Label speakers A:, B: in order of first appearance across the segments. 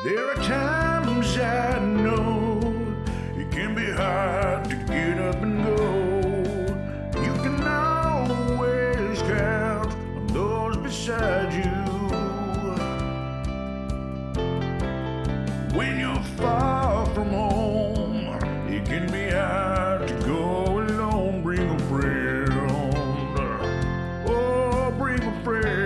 A: There are times I know it can be hard to get up and go. You can always count on those beside you. When you're far from home, it can be hard to go alone. Bring a friend. Oh, bring a friend.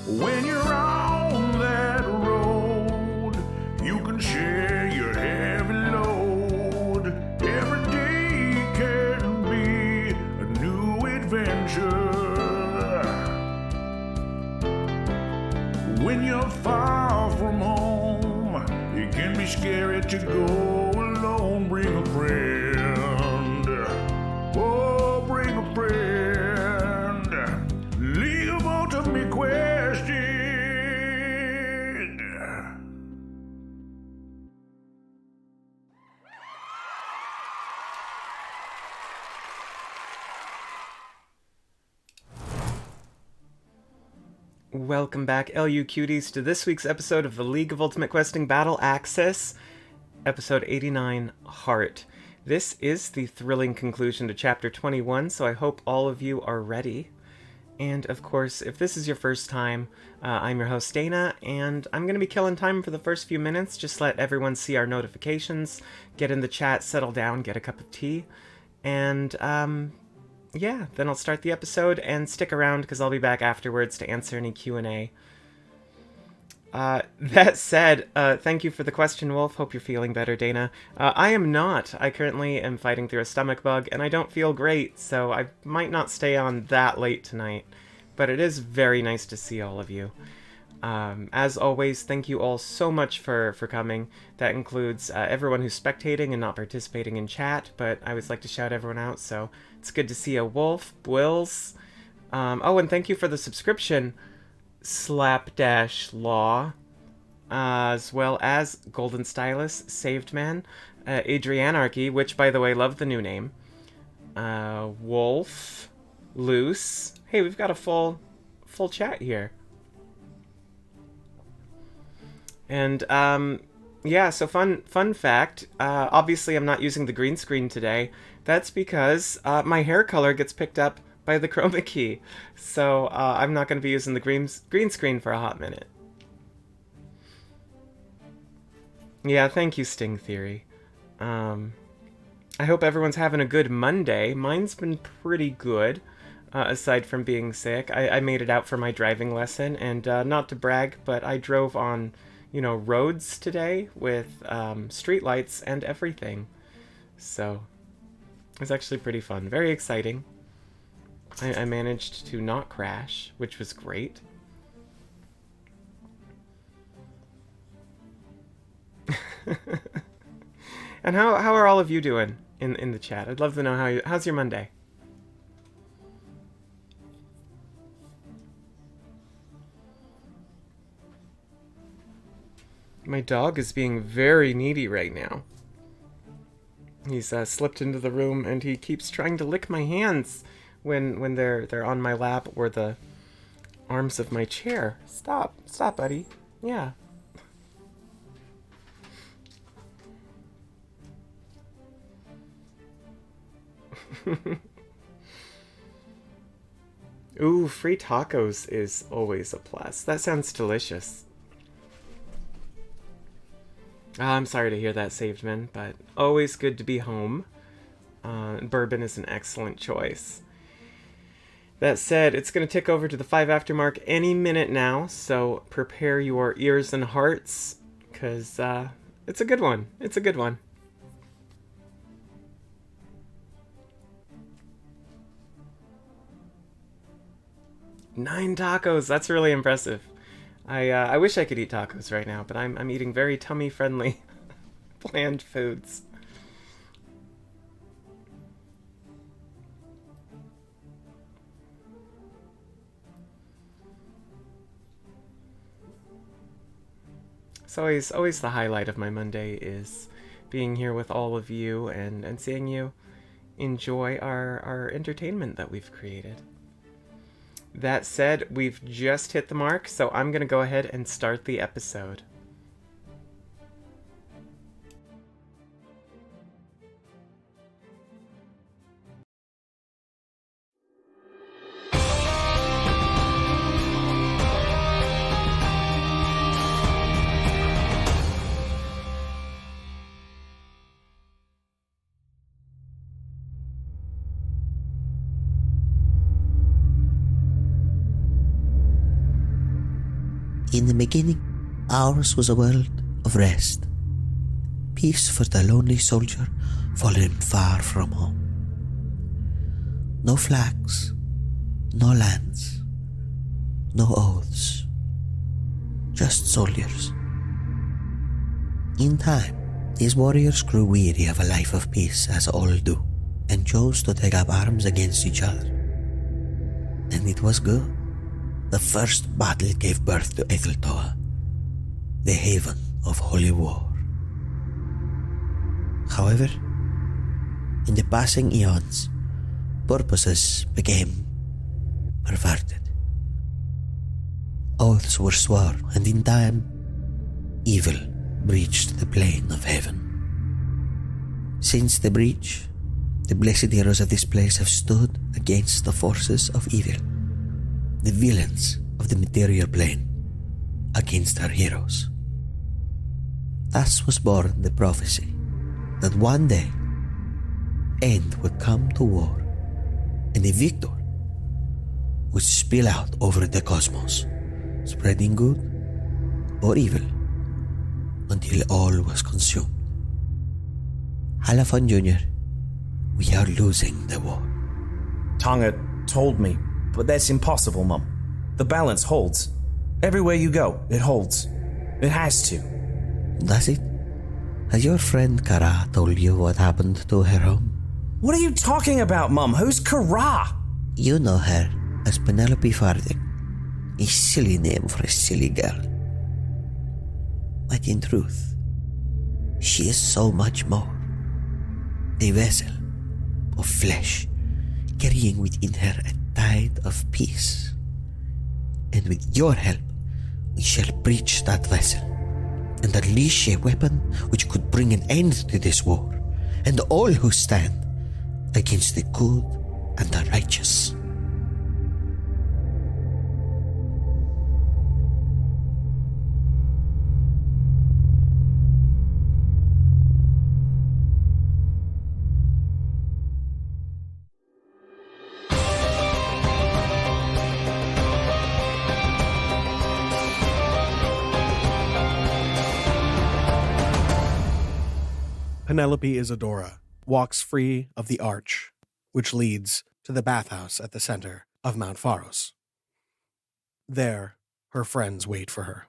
A: When you're on that road, you can share your heavy load. Every day can be a new adventure. When you're far from home, it can be scary to go alone. Bring a friend. Oh, bring a friend. Leave a vote of me question.
B: Welcome back, LU Cuties, to this week's episode of the League of Ultimate Questing Battle Access, episode 89, Hart. This is the thrilling conclusion to chapter 21, so I hope all of you are ready. And of course, if this is your first time, I'm your host Dana, and I'm going to be killing time for the first few minutes. Just let everyone see our notifications, get in the chat, settle down, get a cup of tea, and yeah, then I'll start the episode, and stick around because I'll be back afterwards to answer any Q&A. That said, thank you for the question, Wolf. Hope you're feeling better, Dana. I am not. I currently am fighting through a stomach bug, and I don't feel great, so I might not stay on that late tonight. But it is very nice to see all of you. As always, thank you all so much for coming. That includes everyone who's spectating and not participating in chat, but I always like to shout everyone out, so it's good to see a Wolf, Wills. Oh, and thank you for the subscription, Slapdash as well as Golden Stylus, Saved Man, Adrianarchy, which, by the way, love the new name, Wolf, Loose. Hey, we've got a full chat here. And, yeah, so fun fact, obviously I'm not using the green screen today. That's because my hair color gets picked up by the chroma key. So I'm not going to be using the green screen for a hot minute. Yeah, thank you, Sting Theory. I hope everyone's having a good Monday. Mine's been pretty good, aside from being sick. I made it out for my driving lesson, and not to brag, but I drove on, roads today with streetlights and everything. So it was actually pretty fun. Very exciting. I managed to not crash, which was great. And how are all of you doing in the chat? I'd love to know how's your Monday? My dog is being very needy right now. He's slipped into the room and he keeps trying to lick my hands when they're on my lap or the arms of my chair. Stop, buddy. Yeah. Ooh, free tacos is always a plus. That sounds delicious. I'm sorry to hear that, Saved Man, but always good to be home. Bourbon is an excellent choice. That said, it's going to tick over to the 5 after mark any minute now, so prepare your ears and hearts, because it's a good one. It's a good one. Nine tacos, that's really impressive. I wish I could eat tacos right now, but I'm eating very tummy-friendly bland foods. So always the highlight of my Monday is being here with all of you and seeing you enjoy our entertainment that we've created. That said, we've just hit the mark, so I'm going to go ahead and start the episode.
C: In the beginning, ours was a world of rest. Peace for the lonely soldier fallen far from home. No flags, no lands, no oaths, just soldiers. In time, these warriors grew weary of a life of peace, as all do, and chose to take up arms against each other. And it was good. The first battle gave birth to Etheltoa, the haven of holy war. However, in the passing eons, purposes became perverted. Oaths were sworn, and in time, evil breached the plane of heaven. Since the breach, the blessed heroes of this place have stood against the forces of evil, the villains of the material plane against our heroes. Thus was born the prophecy that one day end would come to war, and the victor would spill out over the cosmos, spreading good or evil until all was consumed. Halafon Jr., we are losing the war.
D: Tonga told me, but that's impossible, Mum. The balance holds. Everywhere you go, it holds. It has to.
C: Does it? Has your friend Kara told you what happened to her home?
D: What are you talking about, Mum? Who's Kara?
C: You know her as Penelope Farthing, a silly name for a silly girl. But in truth, she is so much more. A vessel of flesh, carrying within her a tide of peace. And with your help, we shall breach that vessel and unleash a weapon which could bring an end to this war and all who stand against the good and the righteous.
E: Penelope Isadora walks free of the arch, which leads to the bathhouse at the center of Mount Pharos. There, her friends wait for her.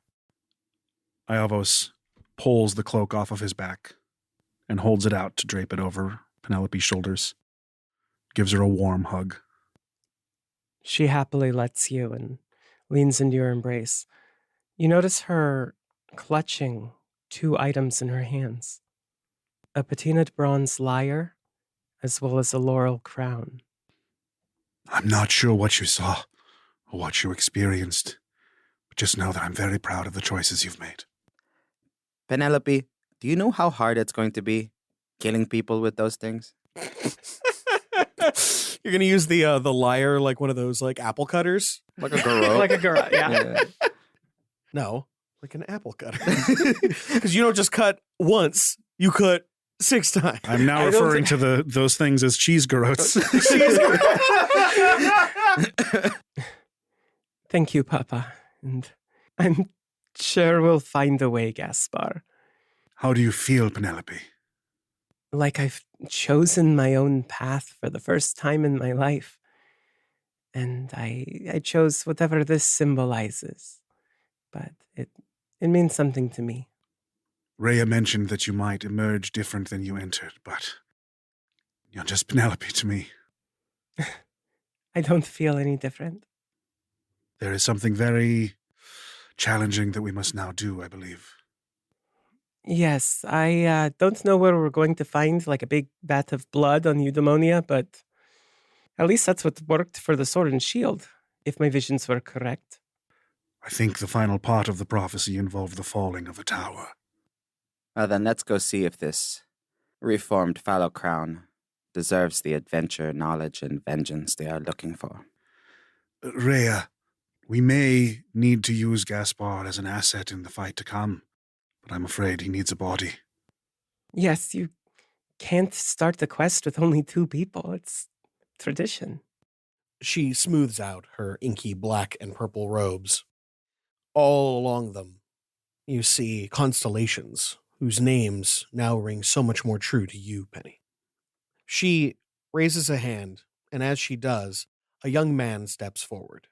F: Iavos pulls the cloak off of his back and holds it out to drape it over Penelope's shoulders, gives her a warm hug.
G: She happily lets you and leans into your embrace. You notice her clutching 2 items in her hands. A patinaed bronze lyre, as well as a laurel crown.
F: I'm not sure what you saw or what you experienced, but just know that I'm very proud of the choices you've made.
H: Penelope, do you know how hard it's going to be killing people with those things?
E: You're going to use the lyre like one of those like apple cutters?
H: Like a garrote?
G: Like a garrote, yeah.
E: No, like an apple cutter. Because you don't just cut once, you cut 6 times.
F: I'm now referring to those things as cheese garrotes.
G: Thank you, Papa. And I'm sure we'll find a way, Gaspar.
F: How do you feel, Penelope?
G: Like I've chosen my own path for the first time in my life. And I chose whatever this symbolizes. But it means something to me.
F: Rhea mentioned that you might emerge different than you entered, but you're just Penelope to me.
G: I don't feel any different.
F: There is something very challenging that we must now do, I believe.
G: Yes, I don't know where we're going to find like a big vat of blood on Eudaimonia, but at least that's what worked for the sword and shield. if my visions were correct.
F: I think the final part of the prophecy involved the falling of a tower.
H: Well, then let's go see if this reformed fallow crown deserves the adventure, knowledge, and vengeance they are looking for.
F: Rhea, we may need to use Gaspar as an asset in the fight to come, but I'm afraid he needs a body.
G: Yes, you can't start the quest with only 2 people. It's tradition.
E: She smooths out her inky black and purple robes. All along them, you see constellations whose names now ring so much more true to you, Penny. She raises a hand, and as she does, a young man steps forward.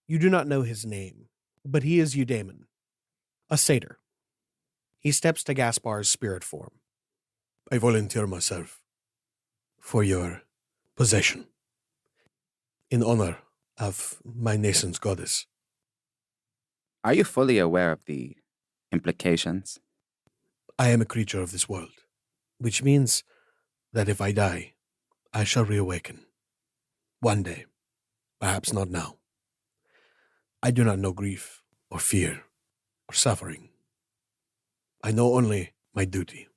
E: You do not know his name, but he is Eudaemon, a satyr. He steps to Gaspar's spirit form. I volunteer myself for your possession, in honor of my nation's goddess.
H: Are you fully aware of the implications?
E: I am a creature of this world, which means that if I die, I shall reawaken. One day, perhaps not now. I do not know grief or fear or suffering. I know only my duty.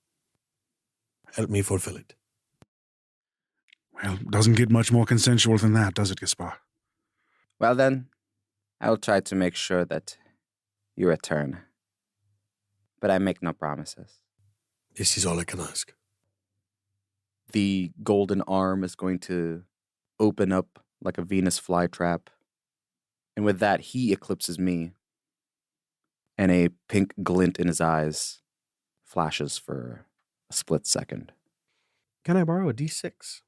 E: Help me fulfill it.
F: Well, doesn't get much more consensual than that, does it, Gaspar?
H: Well then, I'll try to make sure that you return. But I make no promises.
E: This is all I can ask.
H: The golden arm is going to open up like a Venus flytrap. And with that, he eclipses me. And a pink glint in his eyes flashes for a split second.
E: Can I borrow a d6?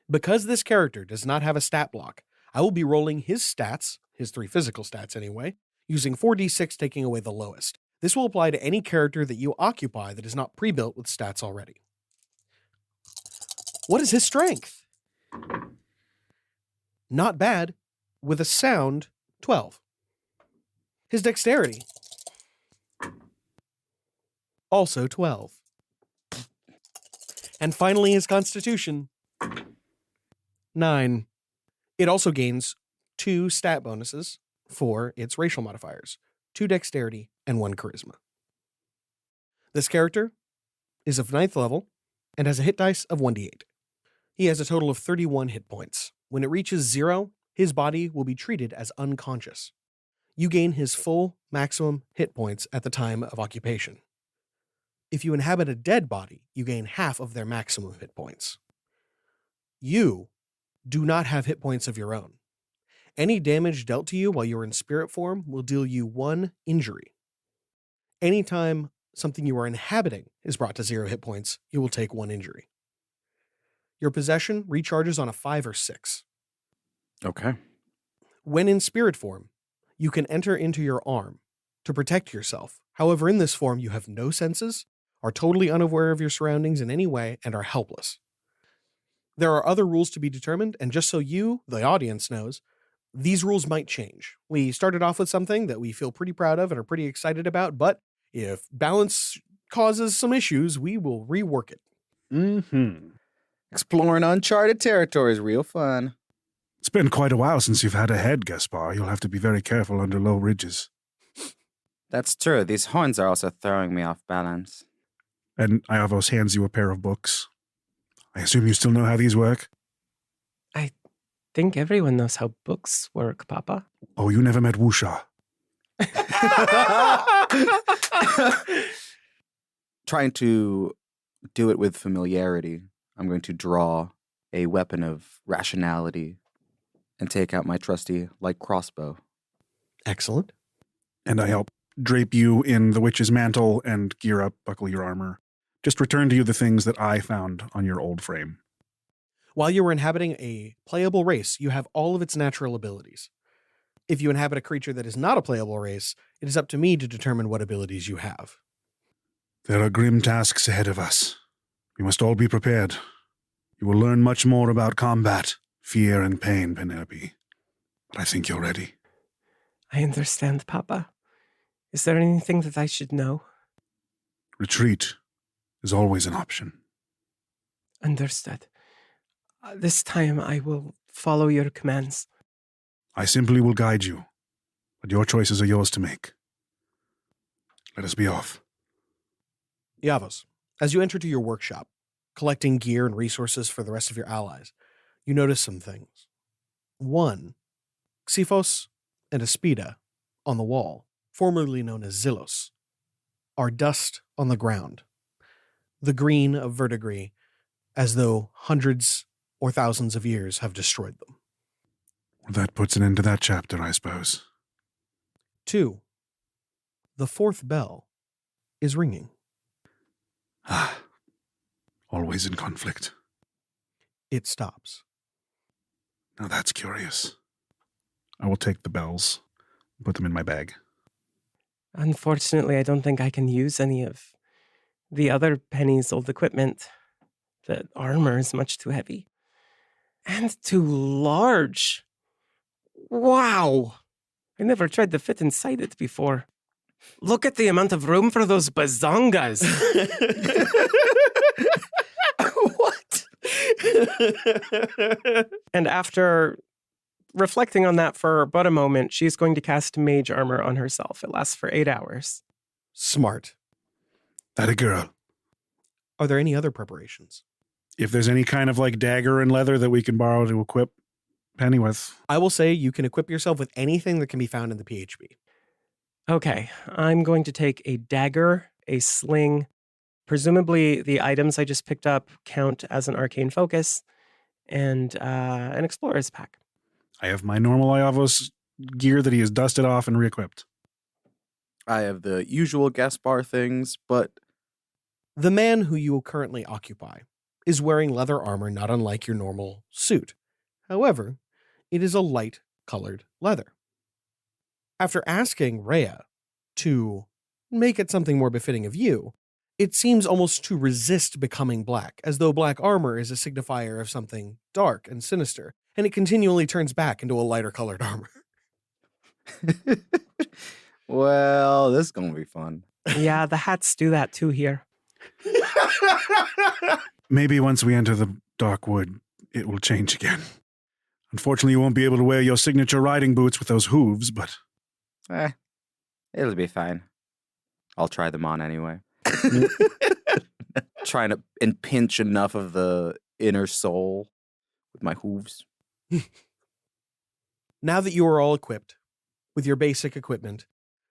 E: Because this character does not have a stat block, I will be rolling his stats, his 3 physical stats anyway, using 4d6 taking away the lowest. This will apply to any character that you occupy that is not pre-built with stats already. What is his strength? Not bad, with a sound 12. His dexterity, also 12. And finally his constitution, 9. It also gains 2 stat bonuses for its racial modifiers, 2 dexterity and 1 charisma. This character is of 9th level and has a hit dice of 1d8. He has a total of 31 hit points. When it reaches 0, his body will be treated as unconscious. You gain his full maximum hit points at the time of occupation. If you inhabit a dead body, you gain half of their maximum hit points. You do not have hit points of your own. Any damage dealt to you while you're in spirit form will deal you 1 injury. Anytime something you are inhabiting is brought to 0 hit points, you will take 1 injury. Your possession recharges on a 5 or 6.
H: Okay.
E: When in spirit form, you can enter into your arm to protect yourself. However, in this form, you have no senses, are totally unaware of your surroundings in any way, and are helpless. There are other rules to be determined, and just so you, the audience, knows, these rules might change. We started off with something that we feel pretty proud of and are pretty excited about, but if balance causes some issues, we will rework it.
F: Mm-hmm.
H: Exploring uncharted territory is real fun.
F: It's been quite a while since you've had a head, Gaspar. You'll have to be very careful under low ridges.
H: That's true. These horns are also throwing me off balance.
F: And Iavos hands you a pair of books. I assume you still know how these work?
G: I think everyone knows how books work, Papa.
F: Oh, you never met Wusha.
H: Trying to do it with familiarity, I'm going to draw a weapon of rationality and take out my trusty light crossbow.
E: Excellent.
F: And I help drape you in the witch's mantle and gear up, buckle your armor. Just return to you the things that I found on your old frame.
E: While you were inhabiting a playable race, you have all of its natural abilities. If you inhabit a creature that is not a playable race, it is up to me to determine what abilities you have.
F: There are grim tasks ahead of us. We must all be prepared. You will learn much more about combat, fear, and pain, Penelope. But I think you're ready.
G: I understand, Papa. Is there anything that I should know?
F: Retreat is always an option.
G: Understood. This time I will follow your commands.
F: I simply will guide you, but your choices are yours to make. Let us be off.
E: Yavos, as you enter to your workshop, collecting gear and resources for the rest of your allies, you notice some things. One, Xephos and Aspida on the wall, formerly known as Zillos, are dust on the ground, the green of verdigris, as though hundreds or thousands of years have destroyed them.
F: Well, that puts an end to that chapter, I suppose.
E: 2, the fourth bell is ringing.
F: Ah, always in conflict.
E: It stops.
F: Now that's curious. I will take the bells and put them in my bag.
G: Unfortunately, I don't think I can use any of the other Penny's old equipment. The armor is much too heavy. And too large. Wow! I never tried to fit inside it before. Look at the amount of room for those bazongas.
E: What?
G: And after reflecting on that for but a moment, she's going to cast mage armor on herself. It lasts for 8 hours.
E: Smart.
F: That a girl.
E: Are there any other preparations?
F: If there's any kind of like dagger and leather that we can borrow to equip Penny with.
E: I will say you can equip yourself with anything that can be found in the PHB.
G: Okay, I'm going to take a dagger, a sling. Presumably, the items I just picked up count as an arcane focus, and an explorer's pack.
F: I have my normal Iavos gear that he has dusted off and re-equipped.
H: I have the usual Gaspar things, but
E: The man who you currently occupy is wearing leather armor not unlike your normal suit. However, it is a light-colored leather. After asking Rhea to make it something more befitting of you, it seems almost to resist becoming black, as though black armor is a signifier of something dark and sinister, and it continually turns back into a lighter-colored armor.
H: well, this is going to be fun.
G: Yeah, the hats do that too here.
F: Maybe once we enter the dark wood, it will change again. Unfortunately, you won't be able to wear your signature riding boots with those hooves, but...
H: It'll be fine. I'll try them on anyway. Trying to pinch enough of the inner soul with my hooves.
E: Now that you are all equipped with your basic equipment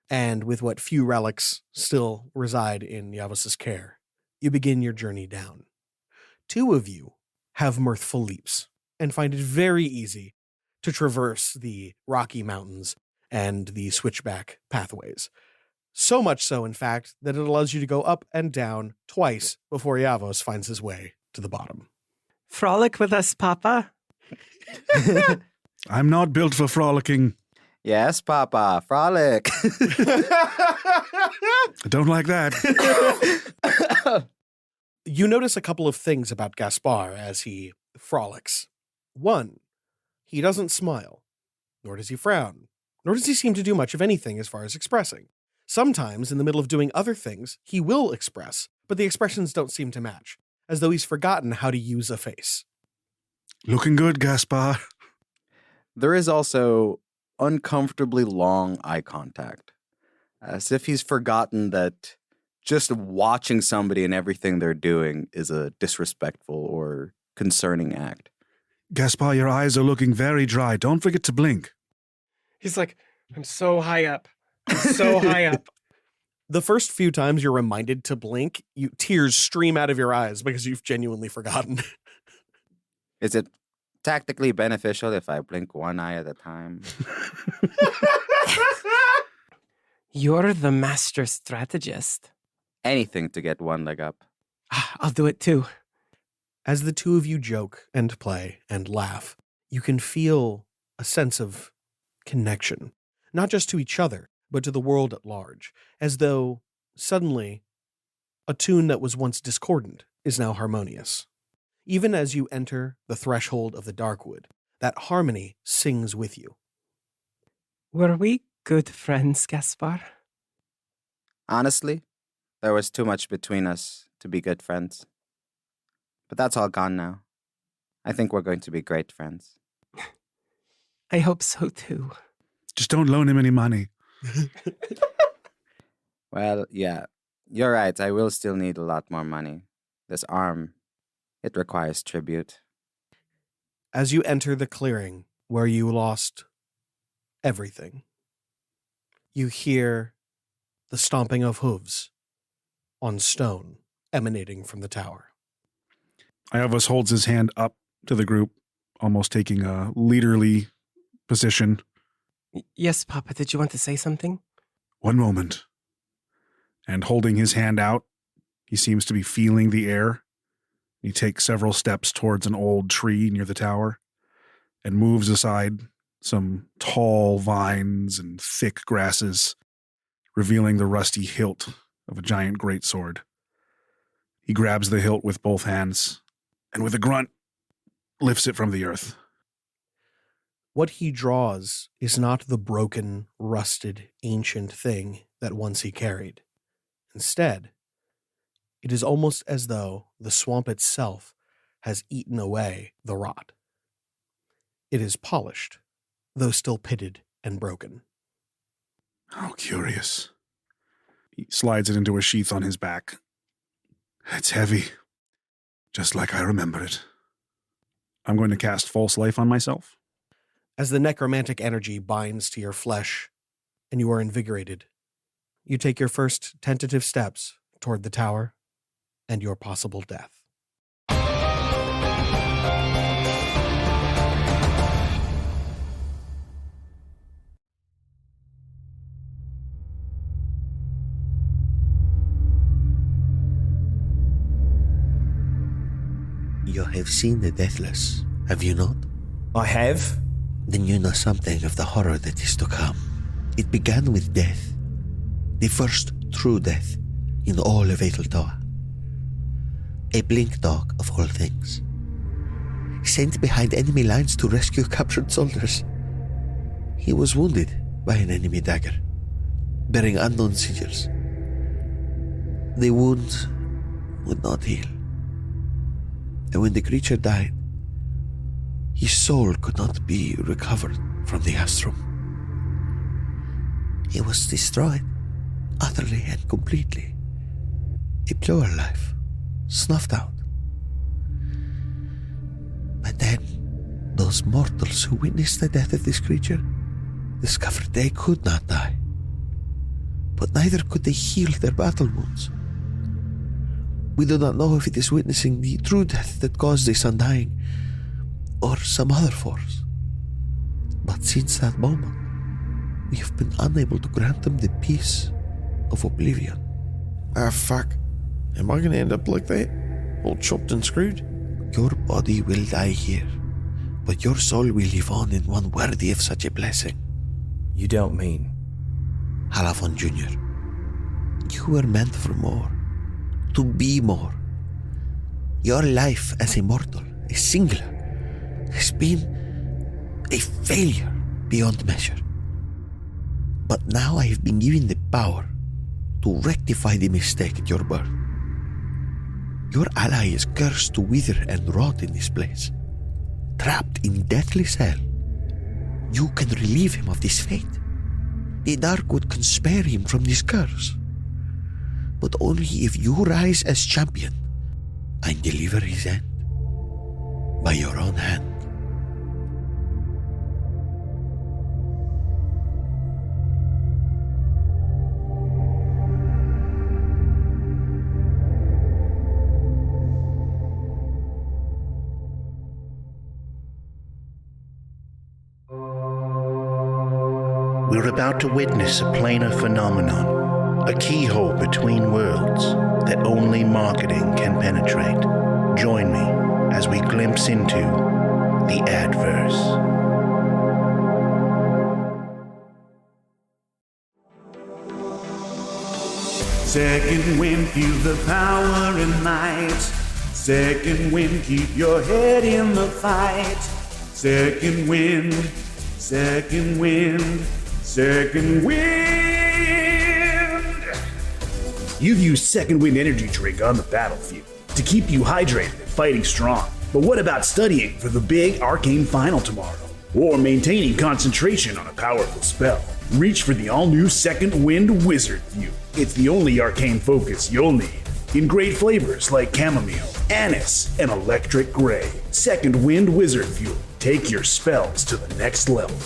E: and with what few relics still reside in Yavos' care, you begin your journey down. 2 of you have mirthful leaps and find it very easy to traverse the rocky mountains and the switchback pathways. So much so, in fact, that it allows you to go up and down twice before Yavos finds his way to the bottom.
G: Frolic with us, Papa.
F: I'm not built for frolicking.
H: Yes, Papa, frolic.
F: I don't like that.
E: You notice a couple of things about Gaspar as he frolics. 1, he doesn't smile, nor does he frown, nor does he seem to do much of anything as far as expressing. Sometimes, in the middle of doing other things, he will express, but the expressions don't seem to match, as though he's forgotten how to use a face.
F: Looking good, Gaspar.
H: There is also uncomfortably long eye contact, as if he's forgotten that just watching somebody and everything they're doing is a disrespectful or concerning act.
F: Gaspar, your eyes are looking very dry. Don't forget to blink.
G: He's like, I'm so high up. I'm so high up.
E: The first few times you're reminded to blink, tears stream out of your eyes because you've genuinely forgotten.
H: Is it tactically beneficial if I blink one eye at a time?
G: You're the master strategist.
H: Anything to get one leg up.
G: I'll do it too.
E: As the 2 of you joke and play and laugh, you can feel a sense of connection, not just to each other, but to the world at large, as though suddenly a tune that was once discordant is now harmonious. Even as you enter the threshold of the Darkwood, that harmony sings with you.
G: Were we good friends, Gaspar?
H: Honestly, there was too much between us to be good friends. But that's all gone now. I think we're going to be great friends.
G: I hope so too.
F: Just don't loan him any money.
H: Well, yeah, you're right. I will still need a lot more money. This arm, it requires tribute.
E: As you enter the clearing where you lost everything, you hear the stomping of hooves on stone emanating from the tower.
F: Iovos holds his hand up to the group, almost taking a leaderly position.
G: Yes, Papa, did you want to say something?
F: One moment. And holding his hand out, he seems to be feeling the air. He takes several steps towards an old tree near the tower and moves aside some tall vines and thick grasses, revealing the rusty hilt of a giant greatsword. He grabs the hilt with both hands and with a grunt, lifts it from the earth.
E: What he draws is not the broken, rusted, ancient thing that once he carried. Instead, it is almost as though the swamp itself has eaten away the rot. It is polished, though still pitted and broken.
F: How curious. He slides it into a sheath on his back. It's heavy, just like I remember it. I'm going to cast False Life on myself.
E: As the necromantic energy binds to your flesh and you are invigorated, you take your first tentative steps toward the tower and your possible death.
C: You have seen the Deathless, have you not?
D: I have?
C: Then you know something of the horror that is to come. It began with death. The first true death in all of Eteltoa. A blink dog of all things. Sent behind enemy lines to rescue captured soldiers. He was wounded by an enemy dagger, bearing unknown sigils. The wounds would not heal. And when the creature died, his soul could not be recovered from the astrum. It was destroyed, utterly and completely. A pure life, snuffed out. But then, those mortals who witnessed the death of this creature discovered they could not die. But neither could they heal their battle wounds. We do not know if it is witnessing the true death that caused this undying, or some other force. But since that moment, we have been unable to grant them the peace of oblivion.
I: Ah, fuck. Am I gonna end up like that? All chopped and screwed?
C: Your body will die here, but your soul will live on in one worthy of such a blessing.
D: You don't mean?
C: Halavon Jr., you were meant for more, to be more. Your life as a mortal, a singular, has been a failure beyond measure. But now I have been given the power to rectify the mistake at your birth. Your ally is cursed to wither and rot in this place, trapped in deathless hell. You can relieve him of this fate. The Darkwood can spare him from this curse. But only if you rise as champion and deliver his end by your own hand.
J: We're about to witness a planar phenomenon, a keyhole between worlds that only marketing can penetrate. Join me as we glimpse into the Adverse.
A: Second wind, feel the power and might. Second wind, keep your head in the fight. Second wind, second wind, second wind.
K: You've used Second Wind energy drink on the battlefield to keep you hydrated and fighting strong. But what about studying for the big Arcane Final tomorrow? or maintaining concentration on a powerful spell, reach for the all-new Second Wind Wizard View. It's the only arcane focus you'll need. In great flavors like chamomile, anise, and electric gray. Second Wind Wizard View. Take your spells to the next level.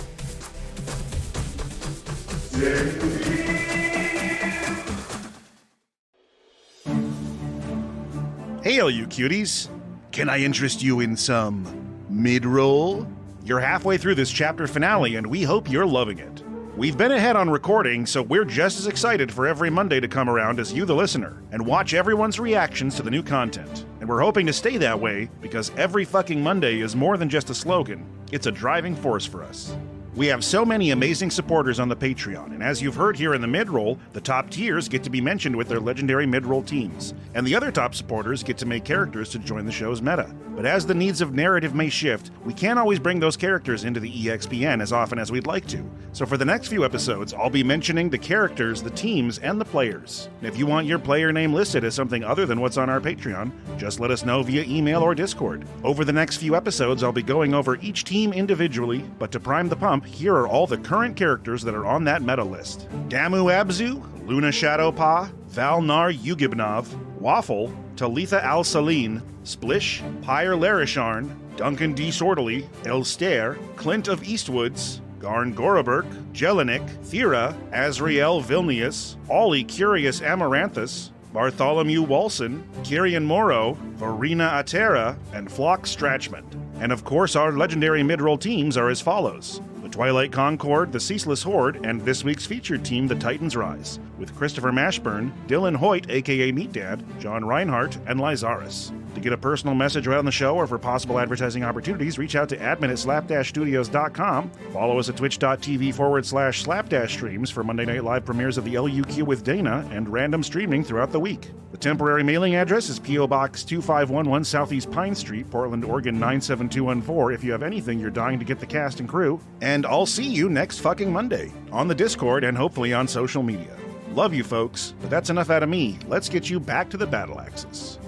F: Hey, LU cuties. Can I interest you in some mid-roll? You're halfway through this chapter finale, and we hope you're loving it. We've been ahead on recording, so we're just as excited for every Monday to come around as you, the listener, and watch everyone's reactions to the new content. And we're hoping to stay that way, because every fucking Monday is more than just a slogan. It's a driving force for us. We have so many amazing supporters on the Patreon, and as you've heard here in the mid-roll, the top tiers get to be mentioned with their legendary mid-roll teams, and the other top supporters get to make characters to join the show's meta. But as the needs of narrative may shift, we can't always bring those characters into the EXPN as often as we'd like to. So for the next few episodes, I'll be mentioning the characters, the teams, and the players. And if you want your player name listed as something other than what's on our Patreon, just let us know via email or Discord. Over the next few episodes, I'll be going over each team individually, but to prime the pump, here are all the current characters that are on that meta list. Damu Abzu, Luna Shadowpaw, Valnar Yugibnov, Waffle, Talitha Al-Saline, Splish, Pyre Larisharn, Duncan D. Sortely, Elstair, Clint of Eastwoods, Garn Goraberk, Jelinek, Thera, Azriel Vilnius, Ollie Curious Amaranthus, Bartholomew Walson, Kyrian Moro, Verena Atera, and Flock Strachmond. And of course, our legendary mid-roll teams are as follows: the Twilight Concord, the Ceaseless Horde, and this week's featured team, the Titans Rise, with Christopher Mashburn, Dylan Hoyt, aka Meat Dad, John Reinhardt, and Lizaris. To get a personal message right on the show or for possible advertising opportunities, reach out to admin at slap-studios.com. Follow us at twitch.tv/slap-streams for Monday Night Live premieres of the LUQ with Dana and random streaming throughout the week. The temporary mailing address is P.O. Box 2511 Southeast Pine Street, Portland, Oregon 97214 if you have anything you're dying to get the cast and crew. And I'll see you next fucking Monday on the Discord and hopefully on social media. Love you folks, but that's enough out of me. Let's get you back to the battle axis.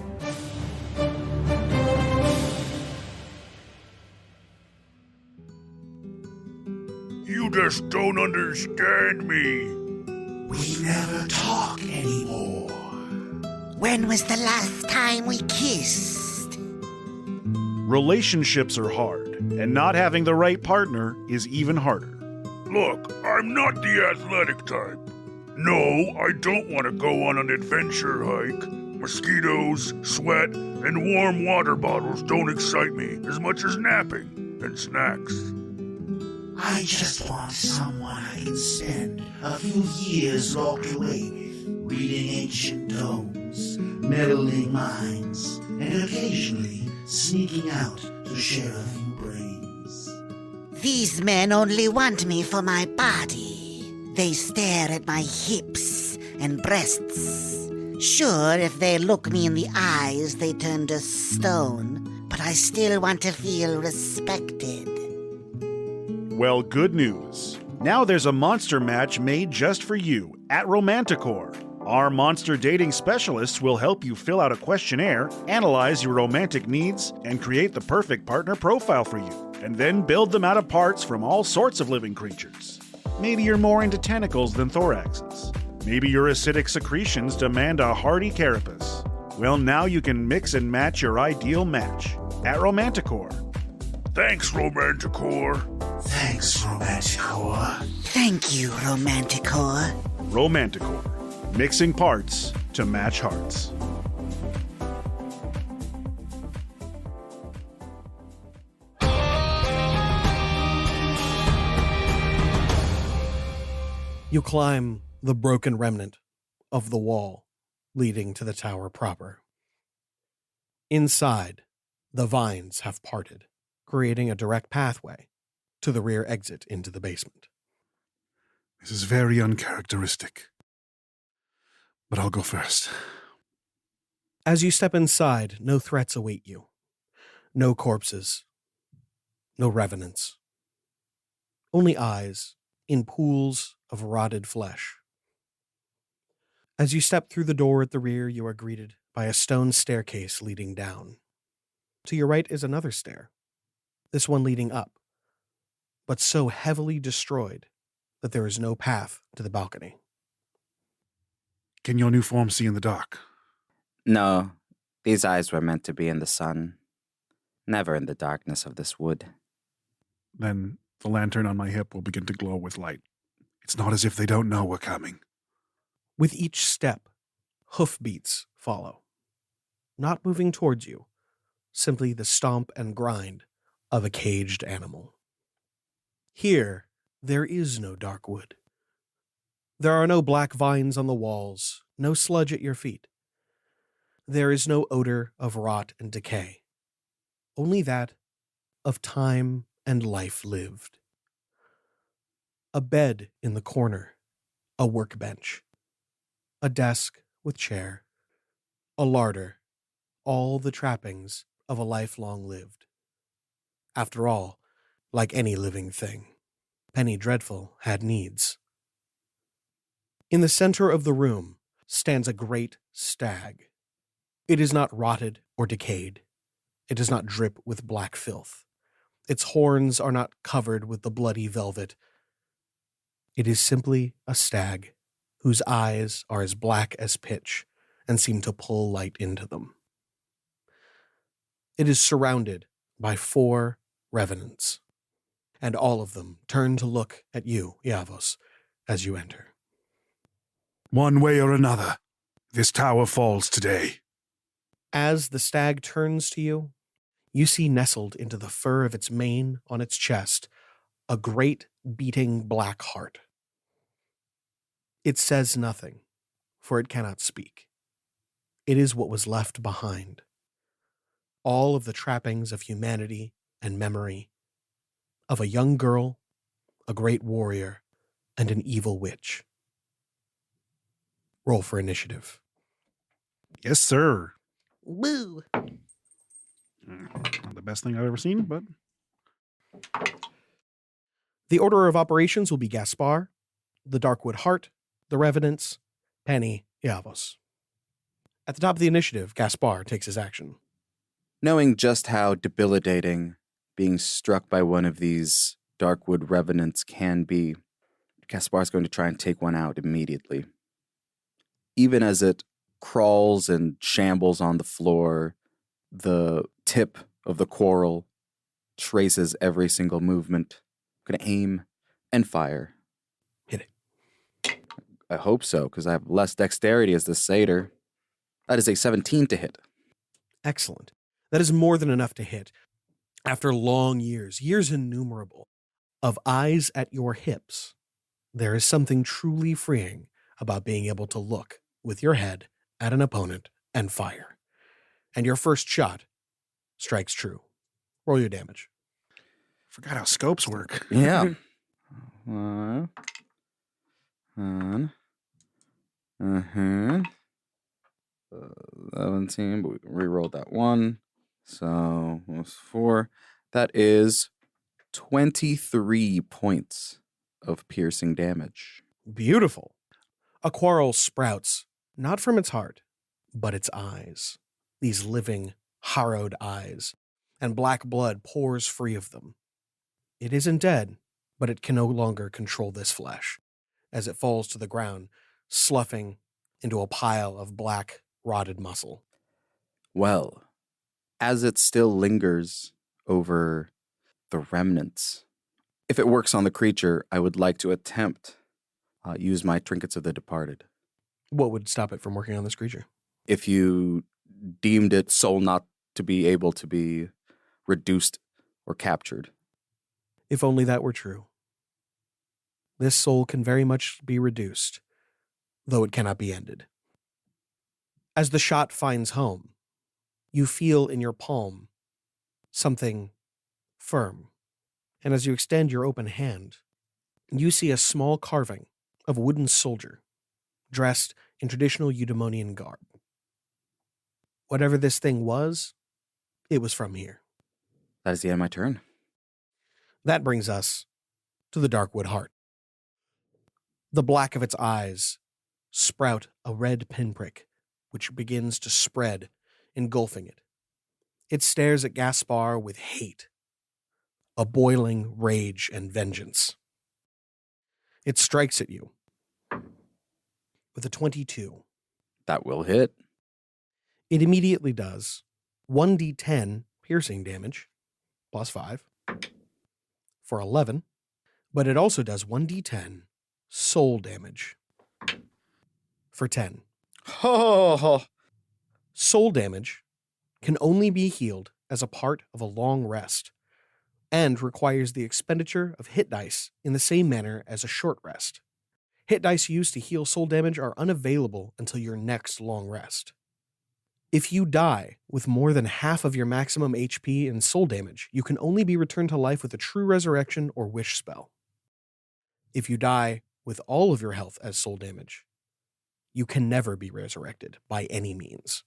A: You just don't understand me.
C: We never talk anymore. When was the last time we kissed?
F: Relationships are hard, and not having the right partner is even harder.
A: Look, I'm not the athletic type. No, I don't want to go on an adventure hike. Mosquitoes, sweat, and warm water bottles don't excite me as much as napping and snacks.
C: I just want someone I can spend a few years locked away with, reading ancient tomes, meddling minds, and occasionally sneaking out to share a few brains.
L: These men only want me for my body. They stare at my hips and breasts. Sure, if they look me in the eyes, they turn to stone, but I still want to feel respected.
F: Well, good news. Now there's a monster match made just for you at Romanticore. Our monster dating specialists will help you fill out a questionnaire, analyze your romantic needs, and create the perfect partner profile for you, and then build them out of parts from all sorts of living creatures. Maybe you're more into tentacles than thoraxes. Maybe your acidic secretions demand a hardy carapace. Well, now you can mix and match your ideal match at Romanticore.
A: Thanks, Romanticore.
C: Thanks, Romanticore.
L: Thank you, Romanticore.
F: Romanticore. Mixing parts to match hearts.
E: You climb the broken remnant of the wall leading to the tower proper. Inside, the vines have parted, creating a direct pathway to the rear exit into the basement.
F: This is very uncharacteristic. But I'll go first.
E: As you step inside, no threats await you. No corpses. No revenants. Only eyes in pools of rotted flesh. As you step through the door at the rear, you are greeted by a stone staircase leading down. To your right is another stair, this one leading up, but so heavily destroyed that there is no path to the balcony.
F: Can your new form see in the dark?
H: No, these eyes were meant to be in the sun, never in the darkness of this wood.
F: Then the lantern on my hip will begin to glow with light. It's not as if they don't know we're coming.
E: With each step, hoofbeats follow, not moving towards you, simply the stomp and grind of a caged animal. Here, there is no dark wood. There are no black vines on the walls, no sludge at your feet. There is no odor of rot and decay, only that of time and life lived. A bed in the corner, a workbench, a desk with chair, a larder, all the trappings of a life long lived. After all, like any living thing, Penny Dreadful had needs. In the center of the room stands a great stag. It is not rotted or decayed. It does not drip with black filth. Its horns are not covered with the bloody velvet. It is simply a stag whose eyes are as black as pitch and seem to pull light into them. It is surrounded by 4 revenants, and all of them turn to look at you, Iavos, as you enter.
F: One way or another, this tower falls today.
E: As the stag turns to you, you see nestled into the fur of its mane on its chest a great beating black heart. It says nothing, for it cannot speak. It is what was left behind. All of the trappings of humanity and memory, of a young girl, a great warrior, and an evil witch. Roll for initiative.
F: Yes, sir.
L: Woo!
F: Not the best thing I've ever seen, but...
E: The order of operations will be Gaspar, the Darkwood Hart, the Revenants, Penny, Iavos. At the top of the initiative, Gaspar takes his action.
H: Knowing just how debilitating being struck by one of these Darkwood Revenants can be, Gaspar's going to try and take one out immediately. Even as it crawls and shambles on the floor, the tip of the quarrel traces every single movement. I'm going to aim and fire.
E: Hit it.
H: I hope so, because I have less dexterity as the satyr. That is a 17 to hit.
E: Excellent. That is more than enough to hit. After long years innumerable, of eyes at your hips, there is something truly freeing about being able to look with your head at an opponent and fire. And your first shot strikes true. Roll your damage.
F: Forgot how scopes work.
H: Yeah. 17, but we re-rolled that one. So, it was 4. That is 23 points of piercing damage.
E: Beautiful. A quarrel sprouts, not from its heart, but its eyes. These living, harrowed eyes, and black blood pours free of them. It isn't dead, but it can no longer control this flesh, as it falls to the ground, sloughing into a pile of black, rotted muscle.
H: Well, as it still lingers over the remnants, if it works on the creature, I would like to attempt use my Trinkets of the Departed.
E: What would stop it from working on this creature?
H: If you deemed its soul not to be able to be reduced or captured.
E: If only that were true. This soul can very much be reduced, though it cannot be ended. As the shot finds home, you feel in your palm something firm, and as you extend your open hand, you see a small carving of a wooden soldier dressed in traditional Eudemonian garb. Whatever this thing was, it was from here.
H: That is the end of my turn.
E: That brings us to the Darkwood Hart. The black of its eyes sprout a red pinprick, which begins to spread, engulfing it. It stares at Gaspar with hate. a boiling rage and vengeance. It strikes at you with a 22.
H: That will hit.
E: It immediately does 1d10 piercing damage, plus 5, for 11, but it also does 1d10 soul damage for 10.
H: Oh,
E: Soul damage can only be healed as a part of a long rest and requires the expenditure of hit dice in the same manner as a short rest. Hit dice used to heal soul damage are unavailable until your next long rest. If you die with more than half of your maximum HP and soul damage, you can only be returned to life with a true resurrection or wish spell. If you die with all of your health as soul damage, you can never be resurrected by any means.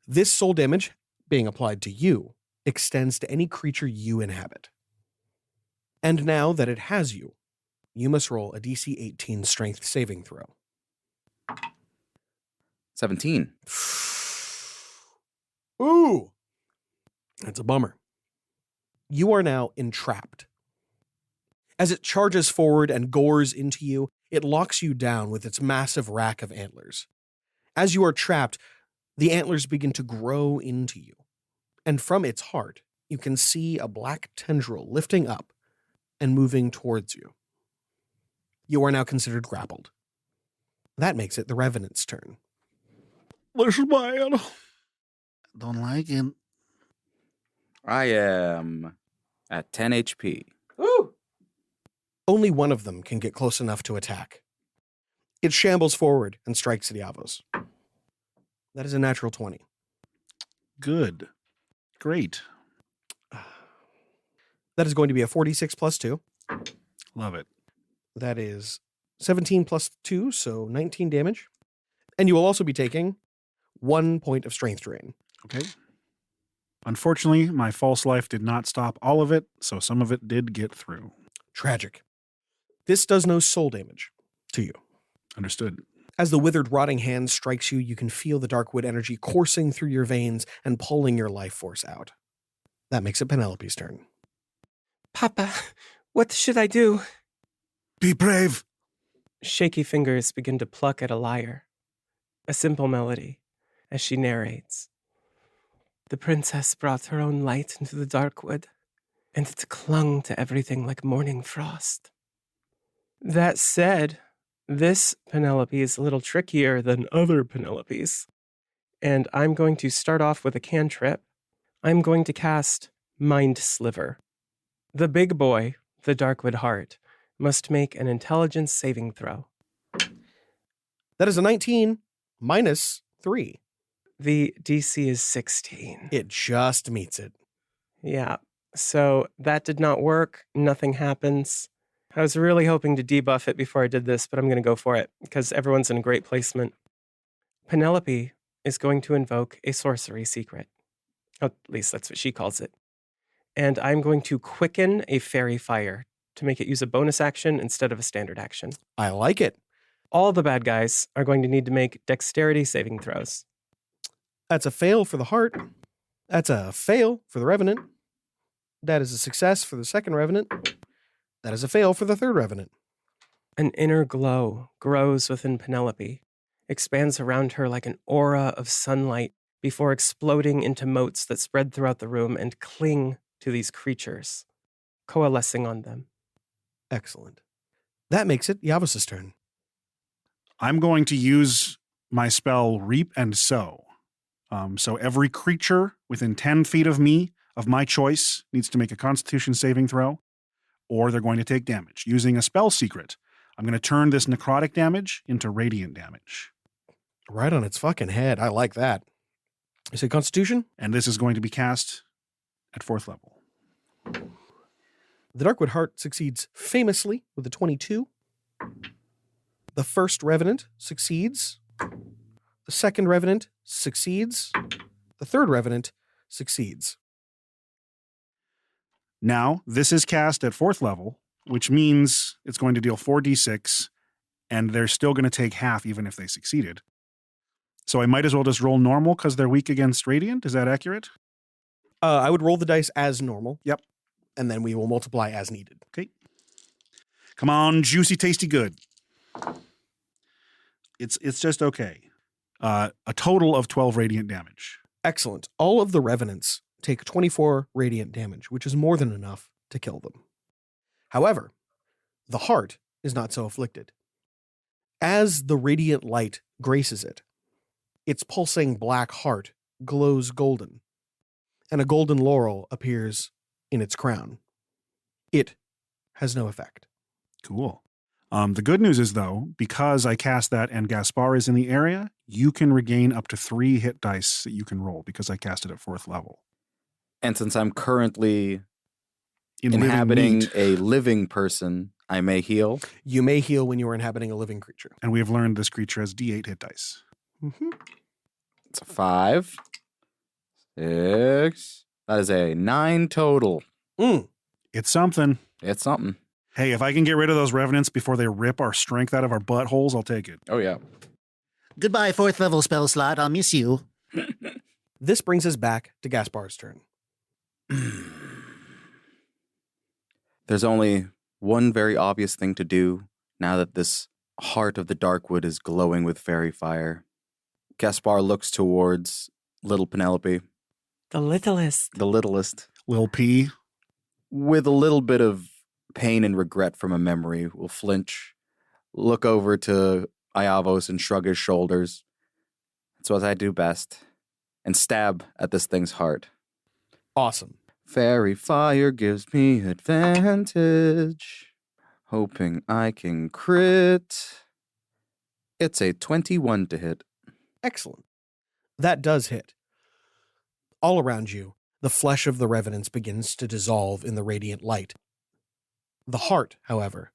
E: This soul damage, being applied to you, extends to any creature you inhabit. And now that it has you, you must roll a DC 18 strength saving throw.
H: 17.
E: Ooh! That's a bummer. You are now entrapped. As it charges forward and gores into you, it locks you down with its massive rack of antlers. As you are trapped, the antlers begin to grow into you, and from its heart, you can see a black tendril lifting up and moving towards you. You are now considered grappled. That makes it the Revenant's turn.
F: This is bad.
J: Don't like it.
H: I am at 10 HP.
E: Woo! Only one of them can get close enough to attack. It shambles forward and strikes at Yavos. That is a natural 20.
F: Good. Great.
E: That is going to be a 46 plus 2.
F: Love it.
E: That is 17 plus 2, so 19 damage. And you will also be taking 1 point of strength drain.
F: Okay. Unfortunately, my false life did not stop all of it, so some of it did get through.
E: Tragic. This does no soul damage to you.
F: Understood.
E: As the withered, rotting hand strikes you, you can feel the Darkwood energy coursing through your veins and pulling your life force out. That makes it Penelope's turn.
G: Papa, what should I do?
F: Be brave.
G: Shaky fingers begin to pluck at a lyre. A simple melody, as she narrates. The princess brought her own light into the Darkwood, and it clung to everything like morning frost. That said, this Penelope is a little trickier than other Penelopes, and I'm going to start off with a cantrip. I'm going to cast Mind Sliver. The big boy, the Darkwood Hart, must make an intelligence saving throw.
E: That is a 19 minus 3.
G: The DC is 16.
E: It just meets it.
G: Yeah, so that did not work. Nothing happens. I was really hoping to debuff it before I did this, but I'm going to go for it because everyone's in a great placement. Penelope is going to invoke a sorcery secret. At least that's what she calls it. And I'm going to quicken a fairy fire to make it use a bonus action instead of a standard action.
E: I like it.
G: All the bad guys are going to need to make dexterity saving throws.
E: That's a fail for the Hart. That's a fail for the Revenant. That is a success for the second Revenant. That is a fail for the third Revenant.
G: An inner glow grows within Penelope, expands around her like an aura of sunlight before exploding into motes that spread throughout the room and cling to these creatures, coalescing on them.
E: Excellent. That makes it Yavos' turn.
F: I'm going to use my spell Reap and Sow. So every creature within 10 feet of me, of my choice, needs to make a Constitution saving throw, or they're going to take damage. Using a spell secret, I'm going to turn this necrotic damage into radiant damage.
E: Right on its fucking head. I like that. You say Constitution?
F: And this is going to be cast at 4th level.
E: The Darkwood Hart succeeds famously with a 22. The first Revenant succeeds. The second Revenant succeeds. The third Revenant succeeds.
F: Now, this is cast at 4th level, which means it's going to deal 4d6, and they're still going to take half even if they succeeded. So I might as well just roll normal because they're weak against radiant. Is that accurate?
E: I would roll the dice as normal.
F: Yep.
E: and then we will multiply as needed.
F: Okay. Come on, juicy, tasty good. It's just okay. A total of 12 radiant damage.
E: Excellent. All of the revenants take 24 radiant damage, which is more than enough to kill them. However, the heart is not so afflicted. As the radiant light graces it, its pulsing black heart glows golden, and a golden laurel appears in its crown. It has no effect.
F: Cool. The good news is, though, because I cast that and Gaspar is in the area, you can regain up to 3 hit dice that you can roll because I cast it at 4th level.
H: And since I'm currently
F: In
H: inhabiting
F: living meat.
H: a living person, I may heal.
E: You may heal when you are inhabiting a living creature.
F: And we have learned this creature has D8 hit dice.
E: Mm-hmm.
H: It's a 5, 6. That is a 9 total.
F: It's something.
H: It's something.
F: Hey, if I can get rid of those revenants before they rip our strength out of our buttholes, I'll take it.
H: Oh, yeah.
L: Goodbye, 4th level spell slot. I'll miss you.
E: This brings us back to Gaspar's turn.
H: There's only one very obvious thing to do now that this heart of the Darkwood is glowing with fairy fire. Gaspar looks towards little Penelope.
G: The littlest.
H: The littlest.
F: Lil P.
H: With a little bit of pain and regret from a memory, will flinch, look over to Iavos and shrug his shoulders. That's what I do best. And stab at this thing's heart.
E: Awesome.
H: Fairy fire gives me advantage. Hoping I can crit. It's a 21 to hit.
E: Excellent. That does hit. All around you, the flesh of the revenants begins to dissolve in the radiant light. The heart, however,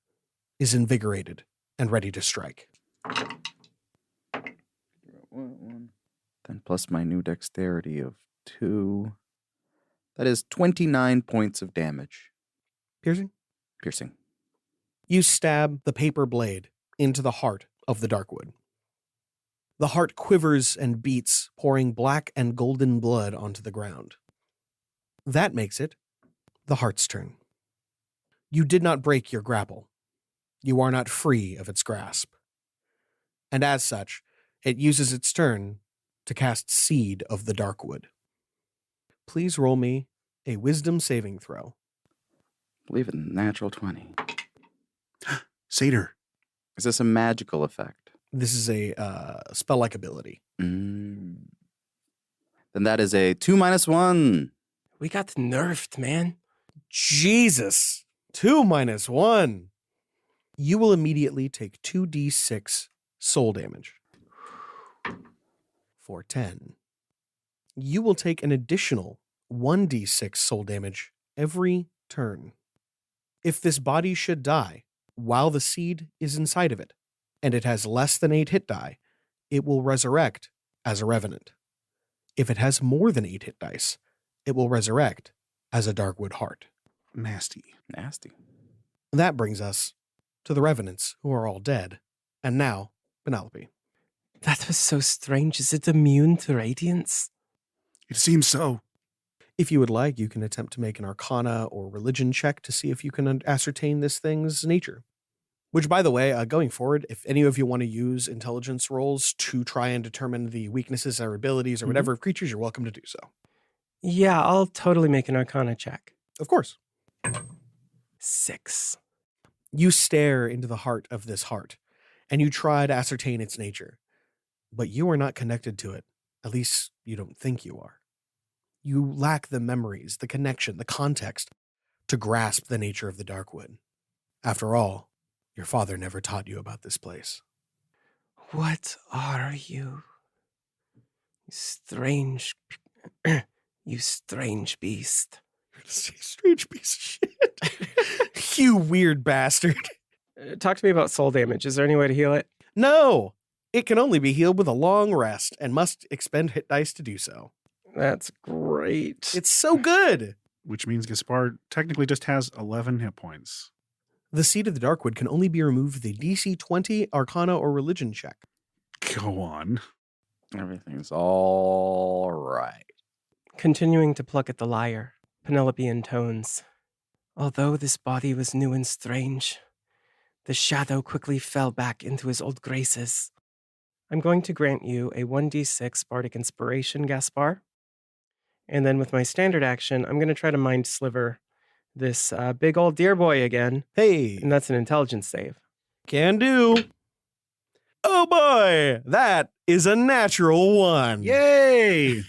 E: is invigorated and ready to strike.
H: Then plus my new dexterity of 2. That is 29 points of damage.
E: Piercing?
H: Piercing.
E: You stab the paper blade into the heart of the Darkwood. The heart quivers and beats, pouring black and golden blood onto the ground. That makes it the heart's turn. You did not break your grapple. You are not free of its grasp. And as such, it uses its turn to cast Seed of the Darkwood. Please roll me a wisdom saving throw.
H: I believe in natural 20.
F: Satyr.
H: Is this a magical effect?
E: This is a spell-like ability.
H: Then that is a 2 - 1.
G: We got nerfed, man.
E: Jesus! 2 - 1. You will immediately take 2d6 soul damage. For 10. You will take an additional 1d6 soul damage every turn. If this body should die while the seed is inside of it, and it has less than 8 hit die, it will resurrect as a revenant. If it has more than 8 hit dice, it will resurrect as a Darkwood heart.
F: Nasty.
H: Nasty.
E: That brings us to the revenants, who are all dead. And now, Penelope.
G: That was so strange. Is it immune to radiance?
F: It seems so.
E: If you would like, you can attempt to make an arcana or religion check to see if you can ascertain this thing's nature. Which, by the way, going forward, if any of you want to use intelligence rolls to try and determine the weaknesses or abilities or whatever of creatures, you're welcome to do so.
G: Yeah, I'll totally make an arcana check.
E: Of course.
G: 6.
E: You stare into the heart of this heart, and you try to ascertain its nature. But you are not connected to it. At least, you don't think you are. You lack the memories, the connection, the context to grasp the nature of the Darkwood. After all, your father never taught you about this place.
G: What are you? Strange... you strange beast.
E: Strange piece of shit. You weird bastard.
G: Talk to me about soul damage. Is there any way to heal it?
E: No! It can only be healed with a long rest and must expend hit dice to do so.
G: That's great.
E: It's so good!
F: Which means Gaspar technically just has 11 hit points.
E: The Seed of the Darkwood can only be removed with a DC 20 Arcana or Religion check.
F: Go on.
H: Everything's all right.
G: Continuing to pluck at the lyre, Penelope intones, Although this body was new and strange, the shadow quickly fell back into his old graces. I'm going to grant you a 1d6 Bardic Inspiration, Gaspar. And then with my standard action, I'm going to try to Mind Sliver this big old deer boy again.
E: Hey,
G: And that's an intelligence save.
E: can do. Oh boy, that is a natural 1.
F: Yay!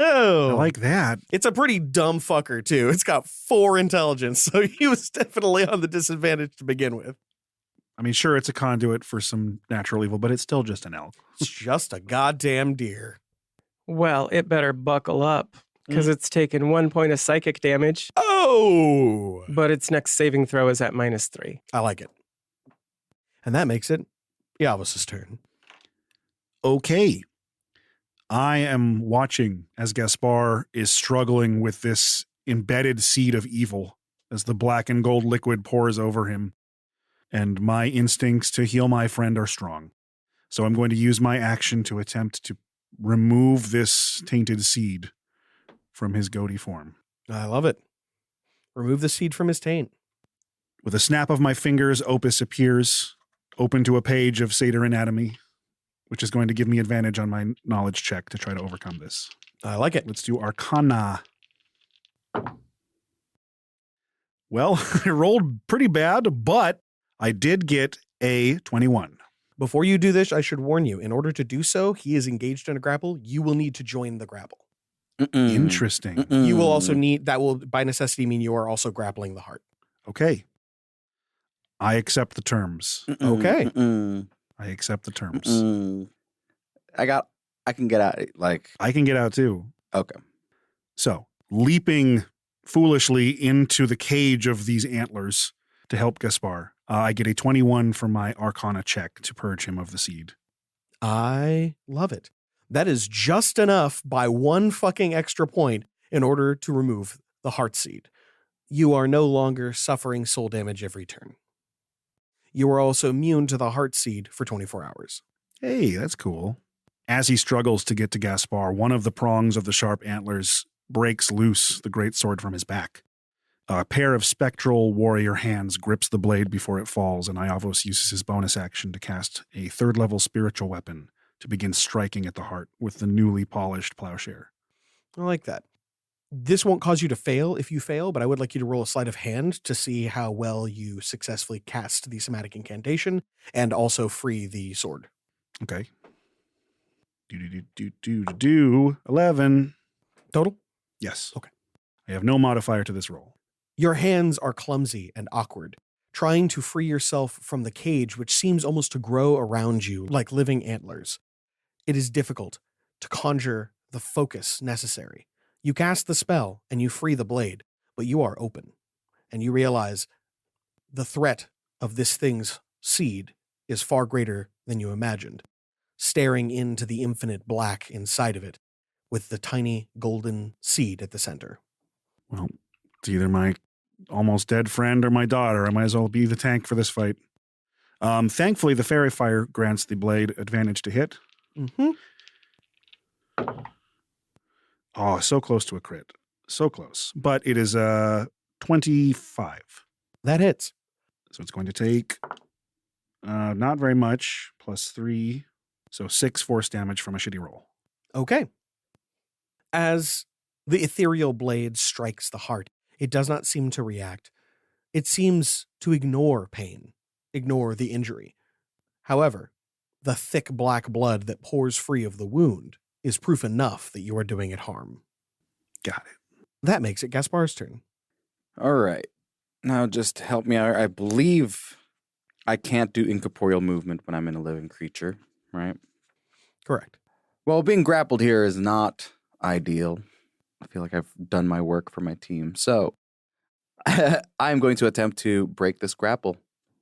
F: I like that.
E: It's a pretty dumb fucker, too. It's got 4 intelligence, so he was definitely on the disadvantage to begin with.
F: I mean, sure, it's a conduit for some natural evil, but it's still just an elk.
E: It's just a goddamn deer.
G: Well, it better buckle up, because it's taken 1 point of psychic damage.
E: Oh!
G: But its next saving throw is at -3.
E: I like it. And that makes it Yavos' turn.
F: Okay. I am watching as Gaspar is struggling with this embedded seed of evil as the black and gold liquid pours over him. And my instincts to heal my friend are strong. So I'm going to use my action to attempt to remove this tainted seed from his goatee form.
E: I love it. Remove the seed from his taint.
F: With a snap of my fingers, Opus appears, open to a page of Satyr anatomy, which is going to give me advantage on my knowledge check to try to overcome this.
E: I like it.
F: Let's do Arcana. Well, I rolled pretty bad, but I did get a 21.
E: Before you do this, I should warn you, in order to do so, he is engaged in a grapple. You will need to join the grapple.
F: Interesting.
E: You will also need, that will by necessity mean you are also grappling the Hart.
F: Okay. I accept the terms.
E: Okay.
F: I accept the terms.
H: I can get out. Like,
F: I can get out too.
H: Okay.
F: So, leaping foolishly into the cage of these antlers to help Gaspar, I get a 21 for my Arcana check to purge him of the seed.
E: I love it. That is just enough by 1 fucking extra point in order to remove the Heart Seed. You are no longer suffering soul damage every turn. You are also immune to the Heart Seed for 24 hours.
F: Hey, that's cool. As he struggles to get to Gaspar, one of the prongs of the sharp antlers breaks loose the greatsword from his back. A pair of spectral warrior hands grips the blade before it falls, and Iavos uses his bonus action to cast a 3rd-level spiritual weapon to begin striking at the heart with the newly polished plowshare.
E: I like that. This won't cause you to fail if you fail, but I would like you to roll a sleight of hand to see how well you successfully cast the somatic incantation and also free the sword.
F: Okay. 11.
E: Total?
F: Yes.
E: Okay.
F: I have no modifier to this roll.
E: Your hands are clumsy and awkward, trying to free yourself from the cage, which seems almost to grow around you like living antlers. It is difficult to conjure the focus necessary. You cast the spell and you free the blade, but you are open, and you realize the threat of this thing's seed is far greater than you imagined, staring into the infinite black inside of it with the tiny golden seed at the center.
F: Well, it's either my almost dead friend or my daughter. I might as well be the tank for this fight. Thankfully, the fairy fire grants the blade advantage to hit.
E: Mm-hmm.
F: Oh, so close to a crit. So close. But it is 25.
E: That hits.
F: So it's going to take not very much, plus 3. So 6 force damage from a shitty roll.
E: Okay. As the ethereal blade strikes the heart, it does not seem to react. It seems to ignore pain, ignore the injury. However, the thick black blood that pours free of the wound is proof enough that you are doing it harm.
F: Got it.
E: That makes it Gaspar's turn.
H: All right. Now just help me out. I believe I can't do incorporeal movement when I'm in a living creature, right?
E: Correct.
H: Well, being grappled here is not ideal. I feel like I've done my work for my team. So I'm going to attempt to break this grapple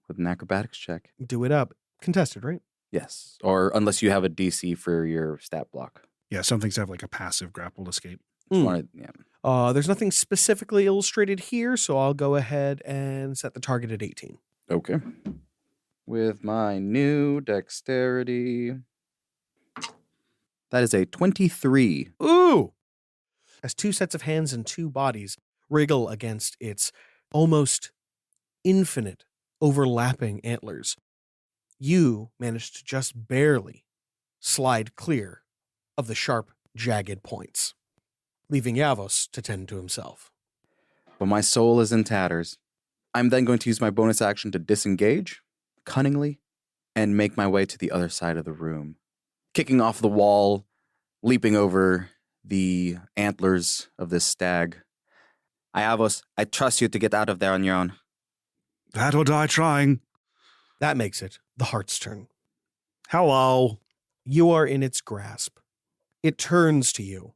H: with an acrobatics check.
E: Do it up. Contested, right?
H: Yes. Or unless you have a DC for your stat block.
F: Yeah, some things have like a passive grappled escape.
H: Yeah.
E: There's nothing specifically illustrated here, so I'll go ahead and set the target at 18.
H: Okay. With my new dexterity. That is a 23.
E: Ooh! As 2 sets of hands and 2 bodies wriggle against its almost infinite overlapping antlers, you manage to just barely slide clear of the sharp, jagged points, leaving Yavos to tend to himself.
H: But my soul is in tatters. I'm then going to use my bonus action to disengage, cunningly, and make my way to the other side of the room. Kicking off the wall, leaping over the antlers of this stag. Iavos, I trust you to get out of there on your own.
F: That or die trying.
E: That makes it the Hart's turn.
F: Hello.
E: You are in its grasp. It turns to you,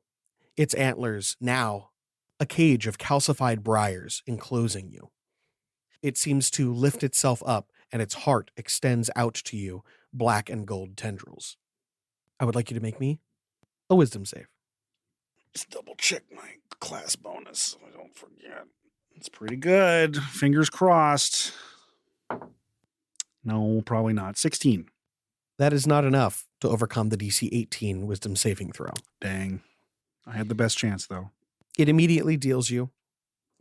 E: its antlers now a cage of calcified briars enclosing you. It seems to lift itself up, and its heart extends out to you, black and gold tendrils. I would like you to make me a wisdom save.
F: Just double check my class bonus so I don't forget. It's pretty good. Fingers crossed. No, probably not. 16.
E: That is not enough to overcome the DC 18 wisdom saving throw.
F: Dang. I had the best chance, though.
E: It immediately deals you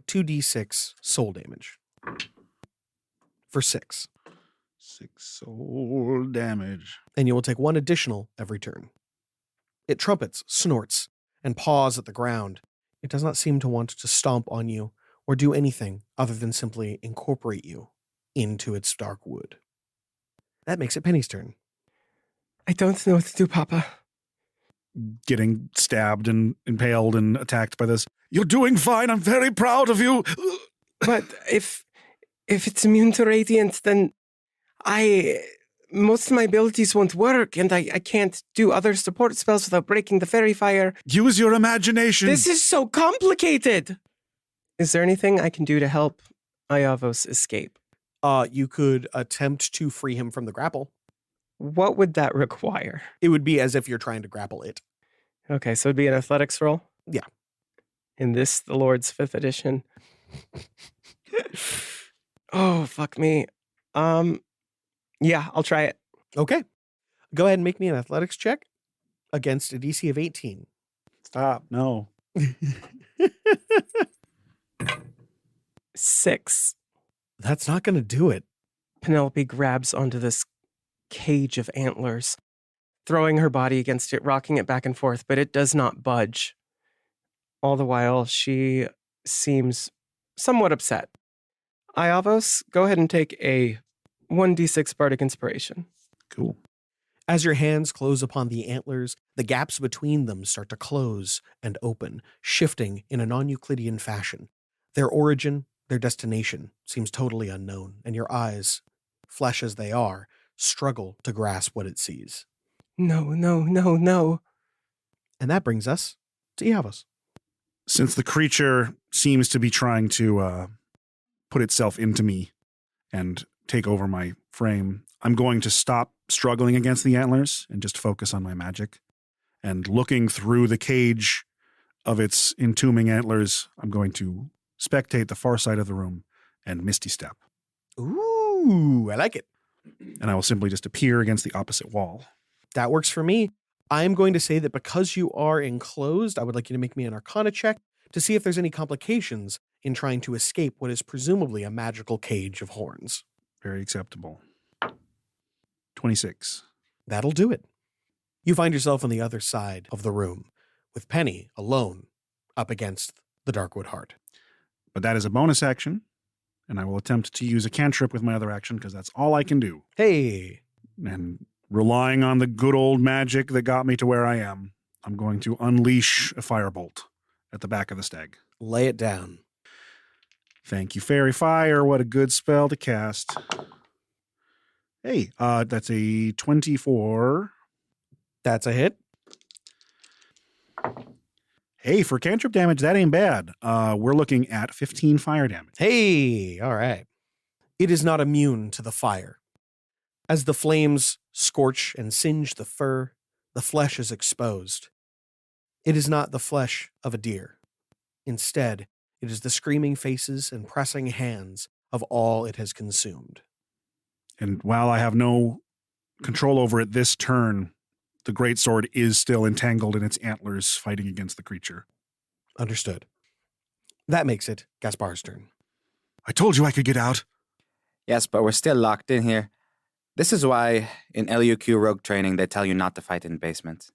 E: 2d6 soul damage. For 6.
F: 6 soul damage.
E: And you will take 1 additional every turn. It trumpets, snorts, and paws at the ground. It does not seem to want to stomp on you or do anything other than simply incorporate you into its dark wood. That makes it Penny's turn.
G: I don't know what to do, Papa.
F: Getting stabbed and impaled and attacked by this. You're doing fine. I'm very proud of you.
G: But if it's immune to radiant, then most of my abilities won't work, and I can't do other support spells without breaking the fairy fire.
F: Use your imagination.
G: This is so complicated. Is there anything I can do to help Iavos escape?
E: You could attempt to free him from the grapple.
G: What would that require?
E: It would be as if you're trying to grapple it.
G: Okay, so it'd be an athletics roll?
E: Yeah.
G: In this, the Lord's 5th edition. Oh, fuck me. Yeah, I'll try it.
E: Okay. Go ahead and make me an athletics check against a DC of 18.
F: Stop. No.
G: 6.
E: That's not going to do it.
G: Penelope grabs onto this cage of antlers, throwing her body against it, rocking it back and forth, but it does not budge. All the while, she seems somewhat upset. Iavos, go ahead and take a 1d6 bardic inspiration.
F: Cool.
E: As your hands close upon the antlers, the gaps between them start to close and open, shifting in a non-Euclidean fashion. Their origin, their destination, seems totally unknown, and your eyes, flesh as they are, struggle to grasp what it sees.
G: No.
E: And that brings us to Iavos.
F: Since the creature seems to be trying to put itself into me and take over my frame, I'm going to stop struggling against the antlers and just focus on my magic. And looking through the cage of its entombing antlers, I'm going to spectate the far side of the room and Misty Step.
E: Ooh, I like it.
F: And I will simply just appear against the opposite wall.
E: That works for me. I'm going to say that because you are enclosed, I would like you to make me an Arcana check to see if there's any complications in trying to escape what is presumably a magical cage of horns.
F: Very acceptable. 26.
E: That'll do it. You find yourself on the other side of the room, with Penny alone up against the Darkwood Hart.
F: But that is a bonus action, and I will attempt to use a cantrip with my other action because that's all I can do.
E: Hey!
F: And relying on the good old magic that got me to where I am, I'm going to unleash a firebolt at the back of the stag.
E: Lay it down.
F: Thank you, Fairy Fire. What a good spell to cast. Hey, that's a 24.
E: That's a hit.
F: Hey, for cantrip damage, that ain't bad. We're looking at 15 fire damage.
E: Hey, all right. It is not immune to the fire. As the flames scorch and singe the fur, the flesh is exposed. It is not the flesh of a deer. Instead, it is the screaming faces and pressing hands of all it has consumed.
F: And while I have no control over it this turn, the greatsword is still entangled in its antlers fighting against the creature.
E: Understood. That makes it Gaspar's turn.
F: I told you I could get out.
H: Yes, but we're still locked in here. This is why in LUQ rogue training they tell you not to fight in basements.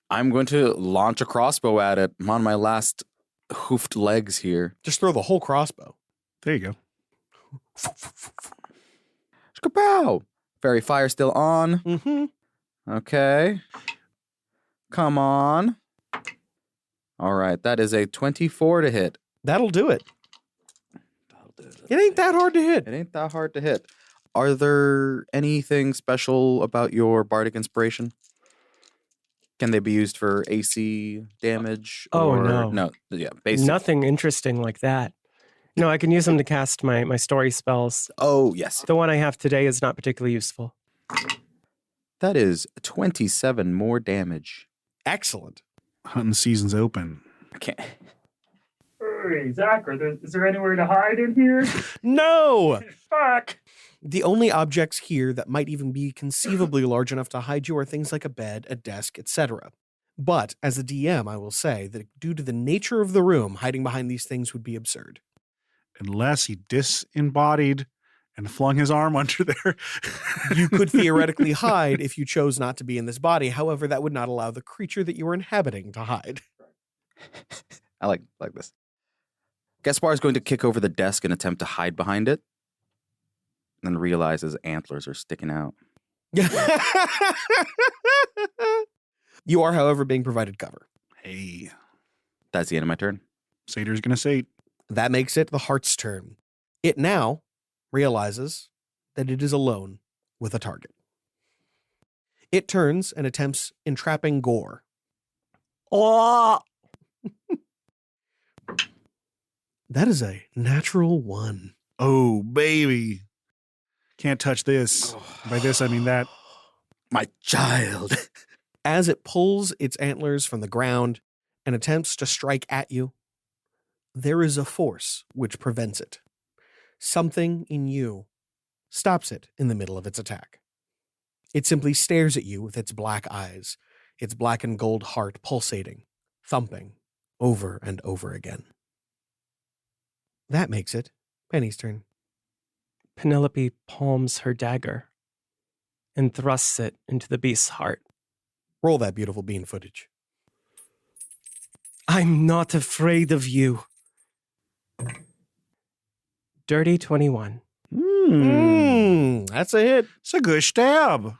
H: I'm going to launch a crossbow at it. I'm on my last hoofed legs here.
E: Just throw the whole crossbow.
F: There you go.
H: Skapow! Fairy fire still on.
E: Mm-hmm.
H: Okay. Come on. All right, that is a 24 to hit.
E: That'll do it. It ain't that hard to hit.
H: It ain't that hard to hit. Are there anything special about your bardic inspiration? Can they be used for AC damage?
G: Oh, no.
H: No, yeah, basic.
G: Nothing interesting like that. No, I can use them to cast my story spells.
H: Oh, yes.
G: The one I have today is not particularly useful.
H: That is 27 more damage.
E: Excellent.
F: Hunting season's open.
H: Okay.
M: Hey, Zach, is there anywhere to hide in here?
E: No!
M: Fuck!
E: The only objects here that might even be conceivably large enough to hide you are things like a bed, a desk, etc. But as a DM, I will say that due to the nature of the room, hiding behind these things would be absurd.
F: Unless he disembodied and flung his arm under there.
E: You could theoretically hide if you chose not to be in this body. However, that would not allow the creature that you are inhabiting to hide.
H: I like this. Gaspar is going to kick over the desk and attempt to hide behind it. And then realize his antlers are sticking out.
E: You are, however, being provided cover.
F: Hey.
H: That's the end of my turn.
F: Satyr's going to say.
E: That makes it the Hart's turn. It now realizes that it is alone with a target. It turns and attempts entrapping Gore.
G: Oh!
E: That is a natural 1.
F: Oh, baby. Can't touch this. By this, I mean that.
H: My child.
E: As it pulls its antlers from the ground and attempts to strike at you, there is a force which prevents it. Something in you stops it in the middle of its attack. It simply stares at you with its black eyes, its black and gold heart pulsating, thumping, over and over again. That makes it Penny's turn.
G: Penelope palms her dagger and thrusts it into the beast's heart.
E: Roll that beautiful bean footage.
G: I'm not afraid of you. Dirty 21.
E: That's a hit.
F: It's a good stab.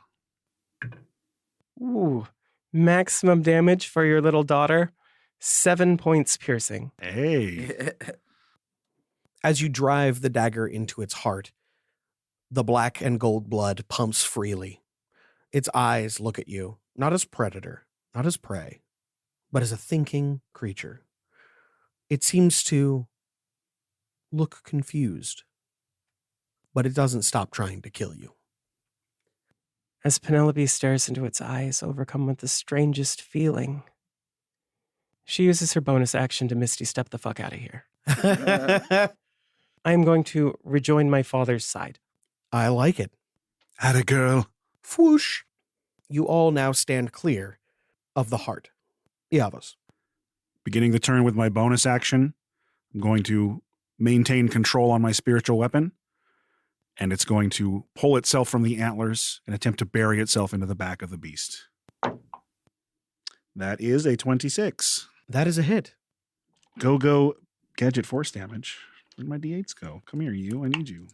G: Ooh. Maximum damage for your little daughter. 7 points piercing.
F: Hey.
E: As you drive the dagger into its heart, the black and gold blood pumps freely. Its eyes look at you, not as predator, not as prey, but as a thinking creature. It seems to look confused, but it doesn't stop trying to kill you.
G: As Penelope stares into its eyes, overcome with the strangest feeling, she uses her bonus action to Misty Step the fuck out of here. I am going to rejoin my father's side.
E: I like it.
F: Atta girl.
E: Whoosh. You all now stand clear of the heart. Iavos.
F: Beginning the turn with my bonus action, I'm going to maintain control on my spiritual weapon, and it's going to pull itself from the antlers and attempt to bury itself into the back of the beast. That is a 26.
E: That is a hit.
F: Go, gadget force damage. Where'd my D8s go? Come here, you. I need you.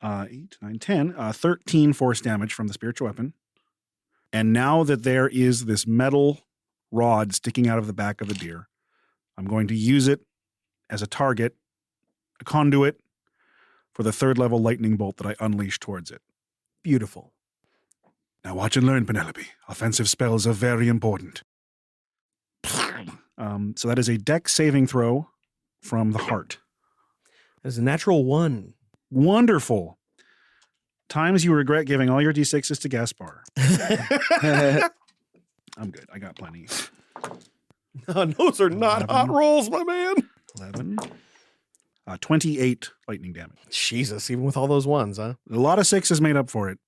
F: 8, 9, 10. 13 force damage from the spiritual weapon. And now that there is this metal rod sticking out of the back of the deer, I'm going to use it as a target, a conduit, for the 3rd level lightning bolt that I unleash towards it.
E: Beautiful.
F: Now watch and learn, Penelope. Offensive spells are very important. So that is a dex saving throw from the heart.
E: That is a natural 1.
F: Wonderful. Times you regret giving all your D6s to Gaspar. I'm good. I got plenty.
E: Those are not
F: 11.
E: hot rolls, my man.
F: 11. 28 lightning damage.
E: Jesus, even with all those ones, huh?
F: A lot of 6s made up for it.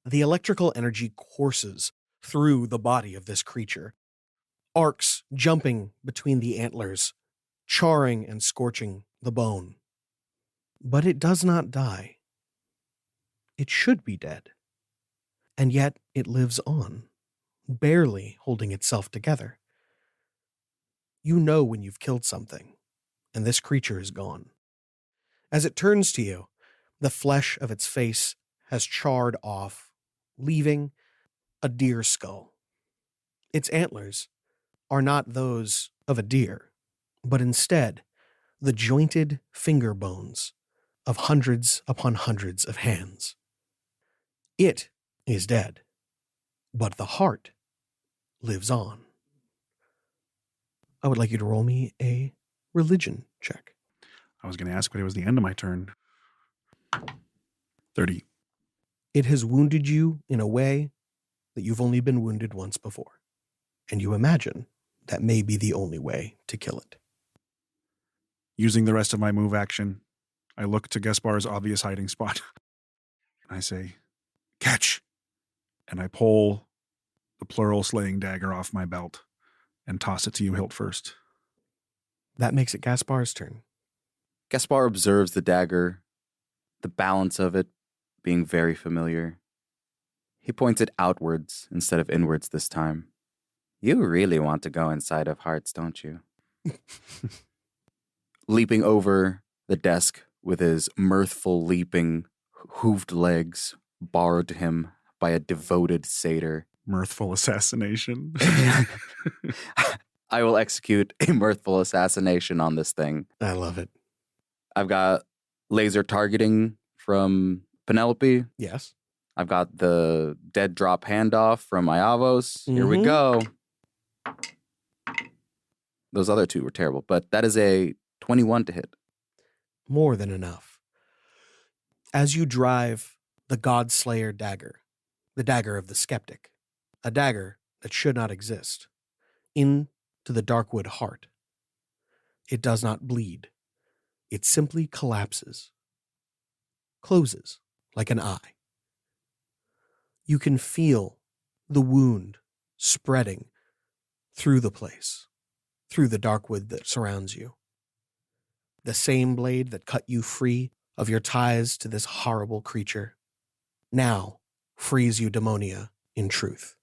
E: The electrical energy courses through the body of this creature, arcs jumping between the antlers, charring and scorching the bone. But it does not die. It should be dead. And yet it lives on, barely holding itself together. You know when you've killed something, and this creature is gone. As it turns to you, the flesh of its face has charred off, leaving a deer skull. Its antlers are not those of a deer, but instead the jointed finger bones of hundreds upon hundreds of hands. It is dead, but the heart lives on. I would like you to roll me a religion check.
F: I was going to ask, but it was the end of my turn. 30.
E: It has wounded you in a way that you've only been wounded once before, and you imagine that may be the only way to kill it.
F: Using the rest of my move action, I look to Gaspar's obvious hiding spot. I say, catch! And I pull the plural slaying dagger off my belt and toss it to you hilt first.
E: That makes it Gaspar's turn.
H: Gaspar observes the dagger, the balance of it being very familiar. He points it outwards instead of inwards this time. You really want to go inside of Hart's, don't you? Leaping over the desk with his mirthful leaping, hooved legs, borrowed to him by a devoted satyr.
F: Mirthful assassination.
H: I will execute a mirthful assassination on this thing.
E: I love it.
H: I've got laser targeting from Penelope.
E: Yes.
H: I've got the dead drop handoff from Iavos. Here we go. Those other two were terrible, but that is a 21 to hit.
E: More than enough. As you drive the Godslayer dagger, the dagger of the skeptic, a dagger that should not exist, into the Darkwood heart, it does not bleed. It simply collapses, closes like an eye. You can feel the wound spreading through the place, through the darkwood that surrounds you. The same blade that cut you free of your ties to this horrible creature now frees you, Demonia, in truth.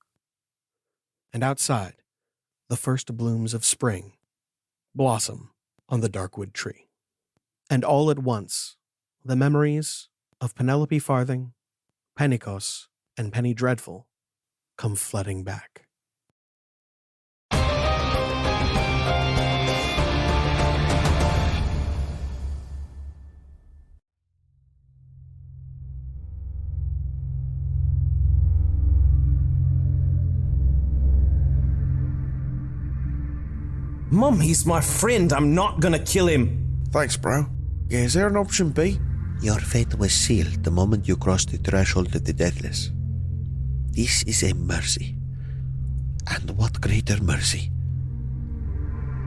E: And outside, the first blooms of spring blossom on the darkwood tree. And all at once, the memories of Penelope Farthing, Pennicos, and Penny Dreadful come flooding back.
D: Mum, he's my friend. I'm not gonna kill him.
I: Thanks, bro. Yeah, is there an option B?
C: Your fate was sealed the moment you crossed the threshold of the Deathless. This is a mercy. And what greater mercy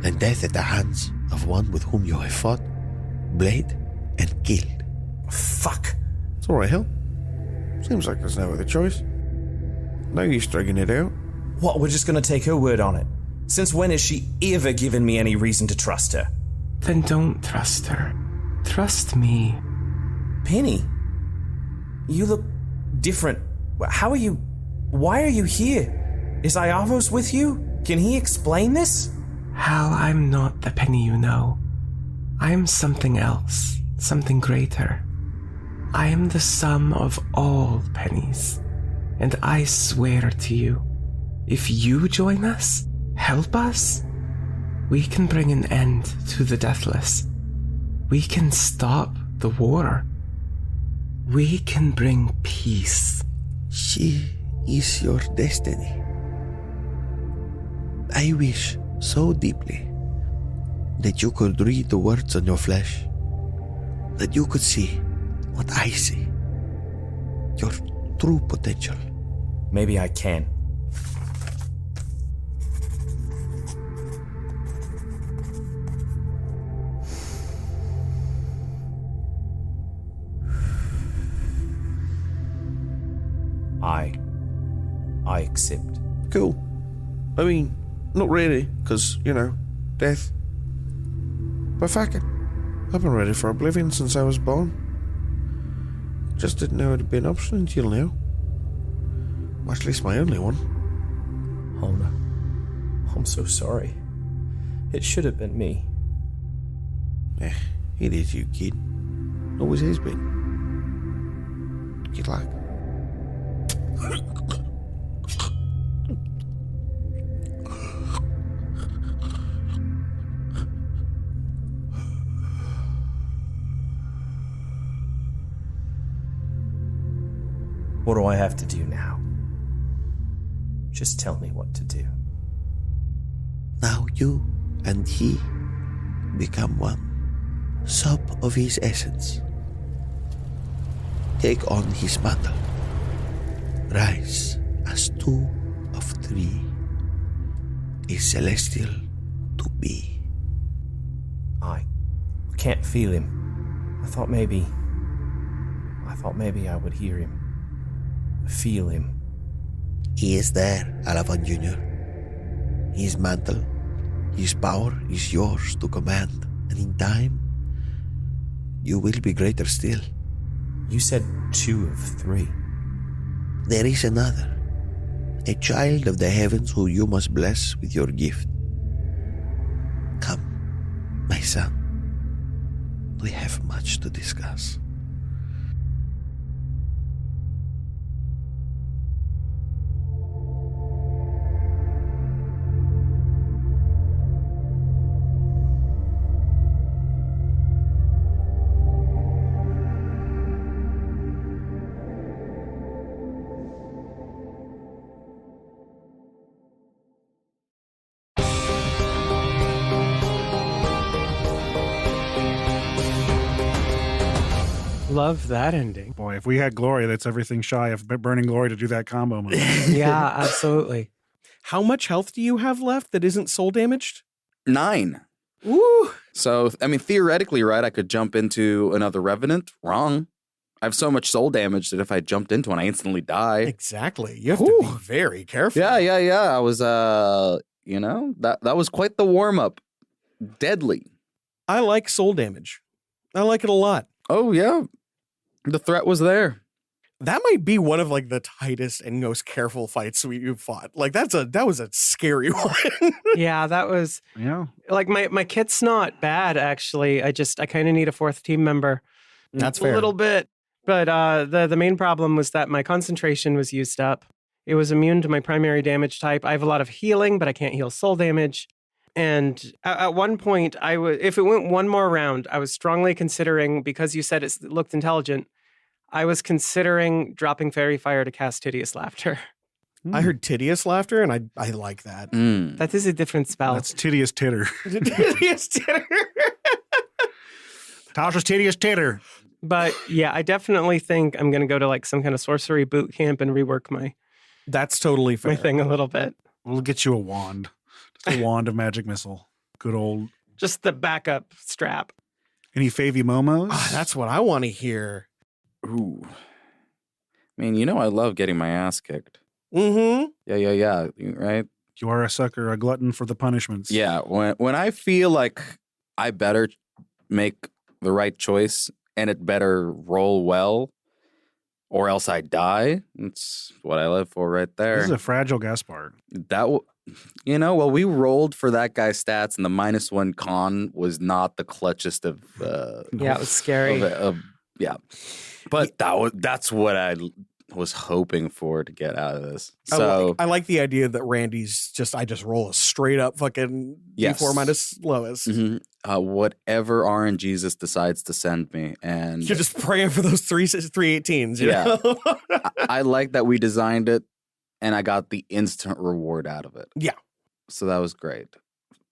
C: than death at the hands of one with whom you have fought, blade, and killed.
D: Fuck.
I: It's alright, Hill. Seems like there's no other choice. No use dragging it out.
D: What, we're just gonna take her word on it? Since when has she ever given me any reason to trust her?
G: Then don't trust her. Trust me.
D: Penny, you look different. How are you? Why are you here? Is Iavos with you? Can he explain this?
G: Hal, I'm not the Penny you know. I am something else, something greater. I am the sum of all pennies. And I swear to you, if you join us, help us, we can bring an end to the Deathless. We can stop the war. We can bring peace.
C: She is your destiny. I wish so deeply that you could read the words on your flesh, that you could see what I see, your true potential.
D: Maybe I can. I accept.
I: Cool. I mean, not really, because, death. But fuck it. I've been ready for oblivion since I was born. Just didn't know it had been an option until now. Or at least my only one.
D: Hona, I'm so sorry. It should have been me.
I: It is you, kid. Always has been. Good luck.
D: What do I have to do now? Just tell me what to do.
C: Now you and he become one. Sup of his essence. Take on his mantle. Rise as 2 of 3. A celestial to be.
D: I can't feel him. I thought maybe I would hear him. Feel him.
C: He is there, Alavan Jr. His mantle, his power is yours to command, and in time, you will be greater still.
D: You said 2 of 3.
C: There is another, a child of the heavens who you must bless with your gift. Come, my son. We have much to discuss.
G: Love that ending.
F: Boy, if we had Glory, that's everything shy of Burning Glory to do that combo move.
G: Yeah, absolutely.
E: How much health do you have left that isn't soul damaged?
H: 9.
E: Ooh.
H: So, I mean, theoretically, right, I could jump into another Revenant. Wrong. I have so much soul damage that if I jumped into one, I instantly die.
E: Exactly. You have to be very careful.
H: Yeah. I was, that was quite the warm-up. Deadly.
E: I like soul damage. I like it a lot.
H: Oh, yeah. The threat was there.
E: That might be one of like the tightest and most careful fights you've fought. Like that was a scary one.
G: Yeah, that was like my kit's not bad actually. I kind of need a 4th team member.
E: That's fair.
G: A little bit. But the main problem was that my concentration was used up. It was immune to my primary damage type. I have a lot of healing, but I can't heal soul damage. And at one point, if it went one more round, I was strongly considering, because you said it looked intelligent, I was considering dropping Fairy Fire to cast Hideous Laughter.
E: I heard Tidious Laughter, and I like that.
G: That is a different spell.
F: That's Tedious Titter.
E: Tidious Titter.
F: Tasha's Tedious Titter.
G: But yeah, I definitely think I'm going to go to like some kind of sorcery boot camp and rework my
E: That's totally fair.
G: my thing a little bit.
F: We'll get you a wand. Just a wand of magic missile. Good old.
G: Just the backup strap.
F: Any Favy Momos?
E: That's what I want to hear.
H: Ooh. I mean, I love getting my ass kicked.
E: Mm-hmm.
H: Yeah. Right?
F: You are a sucker, a glutton for the punishments.
H: Yeah. When I feel like I better make the right choice and it better roll well, or else I die, that's what I live for right there.
F: This is a fragile Gaspard.
H: Well, we rolled for that guy's stats, and the -1 con was not the clutchest of.
G: Yeah, it was scary.
H: Yeah, but that's what I was hoping for to get out of this.
E: I
H: So
E: like the idea that Randy's I just roll a straight up fucking D4 minus lowest.
H: Mm-hmm. Whatever RNGesus decides to send me, and
E: you're just praying for those 318s. You
H: Yeah.
E: know?
H: I like that we designed it, and I got the instant reward out of it.
E: Yeah.
H: So that was great.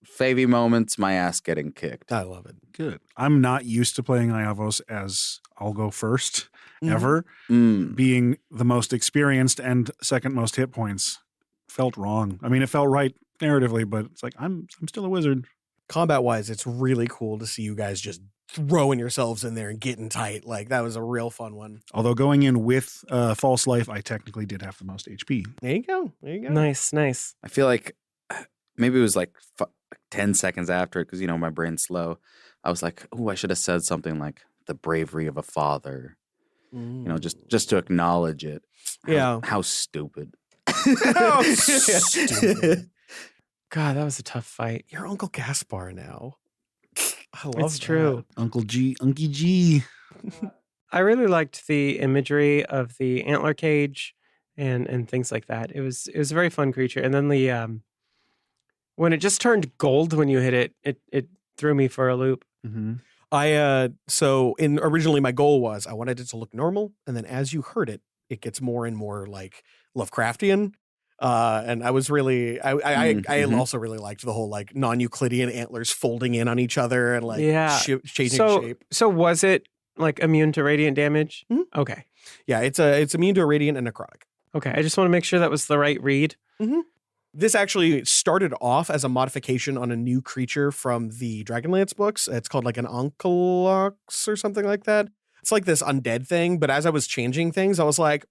H: Favy moments, my ass getting kicked.
E: I love it.
F: Good. I'm not used to playing Iavos as I'll go first ever. Being the most experienced and second most hit points felt wrong. I mean, it felt right narratively, but it's like I'm still a wizard.
E: Combat wise, it's really cool to see you guys just throwing yourselves in there and getting tight. Like that was a real fun one.
F: Although going in with False Life, I technically did have the most HP.
E: There you go.
G: Nice.
H: I feel like maybe it was like 10 seconds after it, because my brain's slow. I was like, oh, I should have said something like the bravery of a father. Just to acknowledge it. How stupid.
E: How stupid.
G: God, that was a tough fight.
E: You're Uncle Gaspar now. I love
G: It's true.
F: Uncle G.
G: I really liked the imagery of the antler cage and things like that. It was a very fun creature. And then the when it just turned gold when you hit it, it threw me for a loop.
F: Mm-hmm.
E: Originally my goal was I wanted it to look normal, and then as you heard it, it gets more and more like Lovecraftian. And I was really, I also really liked the whole like non-Euclidean antlers folding in on each other and like changing shape.
G: So was it like immune to radiant damage? Mm-hmm. Okay.
E: Yeah, it's immune to radiant and necrotic.
G: Okay, I just want to make sure that was the right read.
E: Mm-hmm. This actually started off as a modification on a new creature from the Dragonlance books. It's called like an Onkelox or something like that. It's like this undead thing, but as I was changing things, I was like,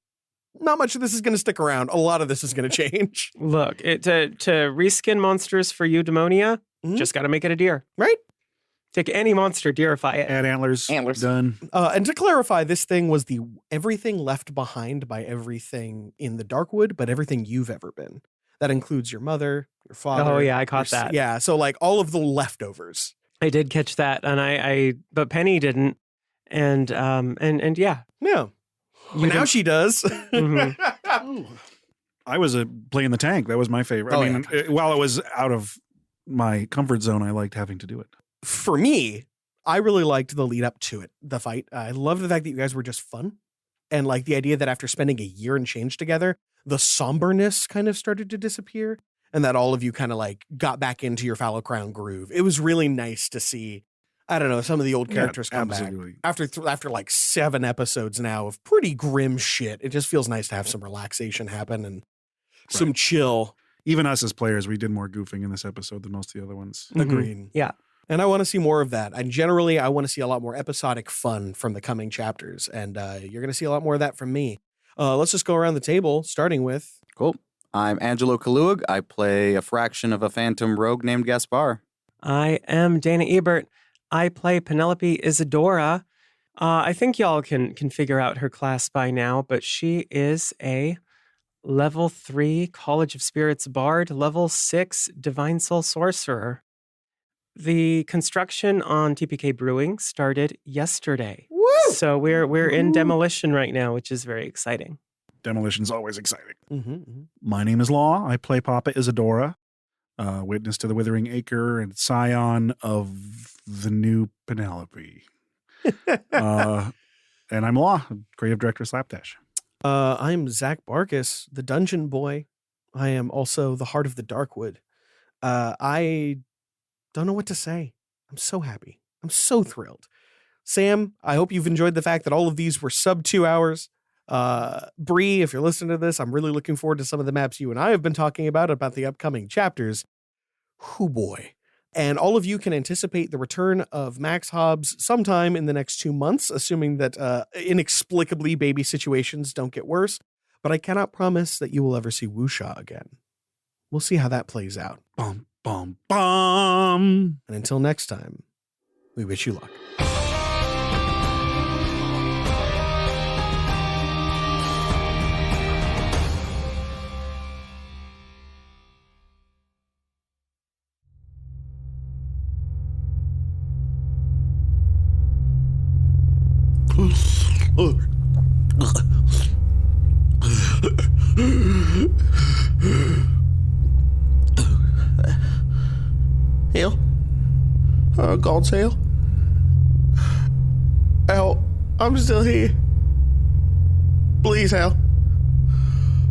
E: not much of this is going to stick around. A lot of this is going to change.
G: Look, to reskin monsters for eudaimonia, just got to make it a deer.
E: Right?
G: Take any monster, deerify it.
F: Add antlers. Done.
E: And to clarify, this thing was the everything left behind by everything in the Darkwood, but everything you've ever been. That includes your mother, your father.
G: Oh yeah, I caught that.
E: Yeah, so like all of the leftovers.
G: I did catch that, and but Penny didn't, and yeah.
E: No. But now she does.
G: Mm-hmm.
F: I was playing the tank. That was my favorite. I mean, while it was out of my comfort zone, I liked having to do it.
E: For me, I really liked the lead up to it, the fight. I love the fact that you guys were just fun. And like the idea that after spending a year and change together, the somberness kind of started to disappear. And that all of you kind of like got back into your fallow crown groove. It was really nice to see, I don't know, some of the old characters come back. After like 7 episodes now of pretty grim shit. It just feels nice to have some relaxation happen and some chill.
F: Even us as players, we did more goofing in this episode than most of the other ones.
E: Agreed.
G: Mm-hmm. Yeah.
E: And I want to see more of that. And generally, I want to see a lot more episodic fun from the coming chapters. And you're going to see a lot more of that from me. Let's just go around the table, starting with...
H: Cool. I'm Angelo Kaluag. I play a fraction of a phantom rogue named Gaspar.
G: I am Dana Ebert. I play Penelope Isadora. I think y'all can figure out her class by now, but she is a level 3 College of Spirits Bard, level 6 Divine Soul Sorcerer. The construction on TPK Brewing started yesterday.
E: Woo!
G: So we're in demolition right now, which is very exciting.
F: Demolition's always exciting.
E: Mm-hmm.
F: My name is Law. I play Papa Isadora, witness to the Withering Acre and scion of the new Penelope. And I'm Law, creative director Slapdash.
E: I'm Zach Barkus, the dungeon boy. I am also the heart of the Darkwood. I don't know what to say. I'm so happy. I'm so thrilled. Sam, I hope you've enjoyed the fact that all of these were sub 2 hours. Bree, if you're listening to this, I'm really looking forward to some of the maps you and I have been talking about the upcoming chapters. Hoo boy. And all of you can anticipate the return of Max Hobbs sometime in the next 2 months, assuming that inexplicably baby situations don't get worse. But I cannot promise that you will ever see Wusha again. We'll see how that plays out.
F: Bum, bum, bum.
E: And until next time, we wish you luck.
I: Hell? Oh, God's hell. Help. I'm still here. Please help.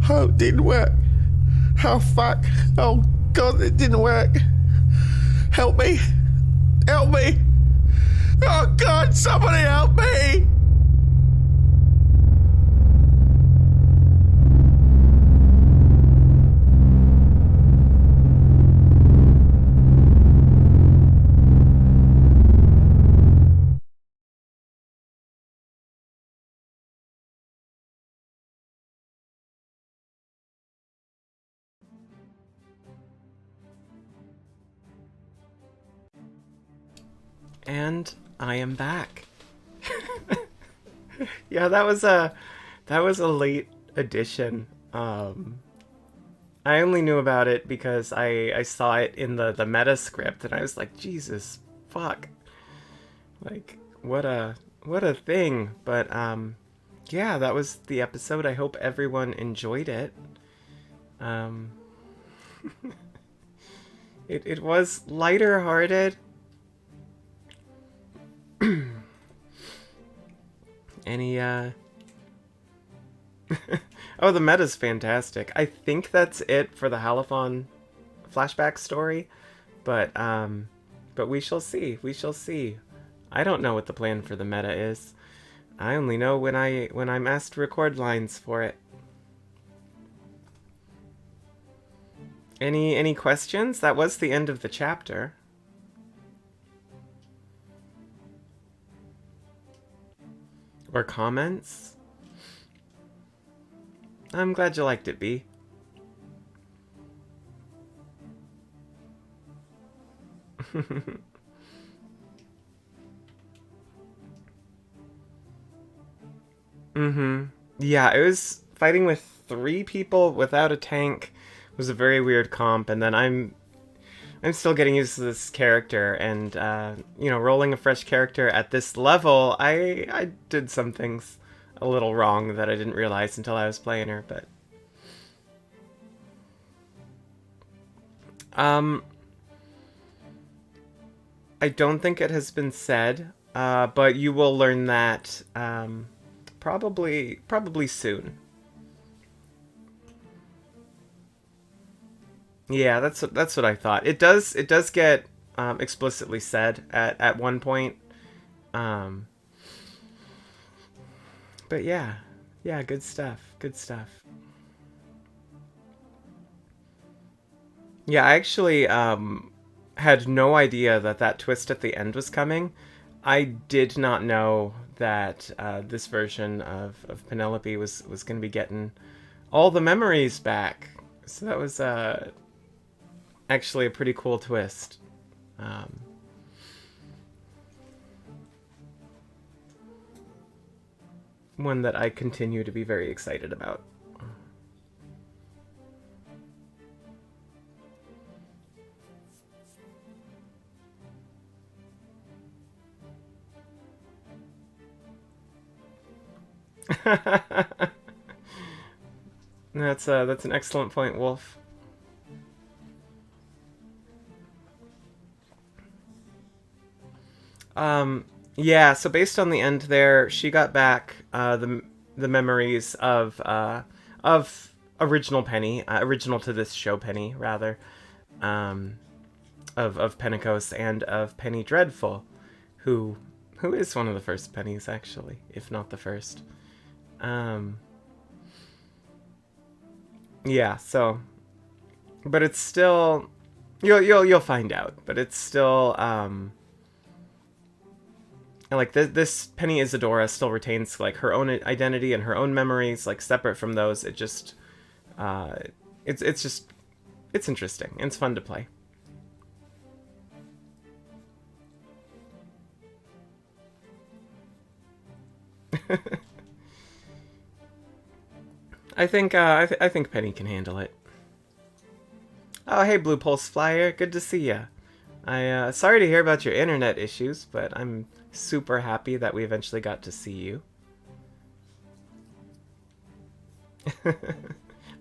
I: Oh, it didn't work. Oh, fuck. Oh, God, it didn't work. Help me. Help me. Oh, God, somebody help me.
B: And I am back. Yeah, that was a late addition. I only knew about it because I saw it in the meta script, and I was like, Jesus fuck. Like, what a thing. But yeah, that was the episode. I hope everyone enjoyed it. It was lighter hearted. Any oh, the meta's fantastic. I think that's it for the Halifon flashback story, but we shall see. We shall see. I don't know what the plan for the meta is. I only know when I'm asked to record lines for it. Any questions? That was the end of the chapter. Or comments? I'm glad you liked it, B. Yeah, it was fighting with 3 people without a tank. It was a very weird comp, and then I'm still getting used to this character, and you know, rolling a fresh character at this level, I did some things a little wrong that I didn't realize until I was playing her, but I don't think it has been said, but you will learn that probably soon. Yeah, that's what I thought. It does get explicitly said at one point. But yeah, good stuff. Good stuff. Yeah, I actually had no idea that twist at the end was coming. I did not know that this version of Penelope was going to be getting all the memories back. So that was actually a pretty cool twist. One that I continue to be very excited about. That's an excellent point, Wolf. Yeah, so based on the end there, she got back the memories of original Penny, original to this show Penny, rather, of Pentecost and of Penny Dreadful, who is one of the first Pennies, actually, if not the first. Yeah, so, but it's still, you'll find out, but it's still, like this Penny Isadora still retains like her own identity and her own memories, like separate from those. It just, it's interesting. It's fun to play. I think I think Penny can handle it. Oh, hey, Blue Pulse Flyer, good to see ya. I sorry to hear about your internet issues, but I'm super happy that we eventually got to see you.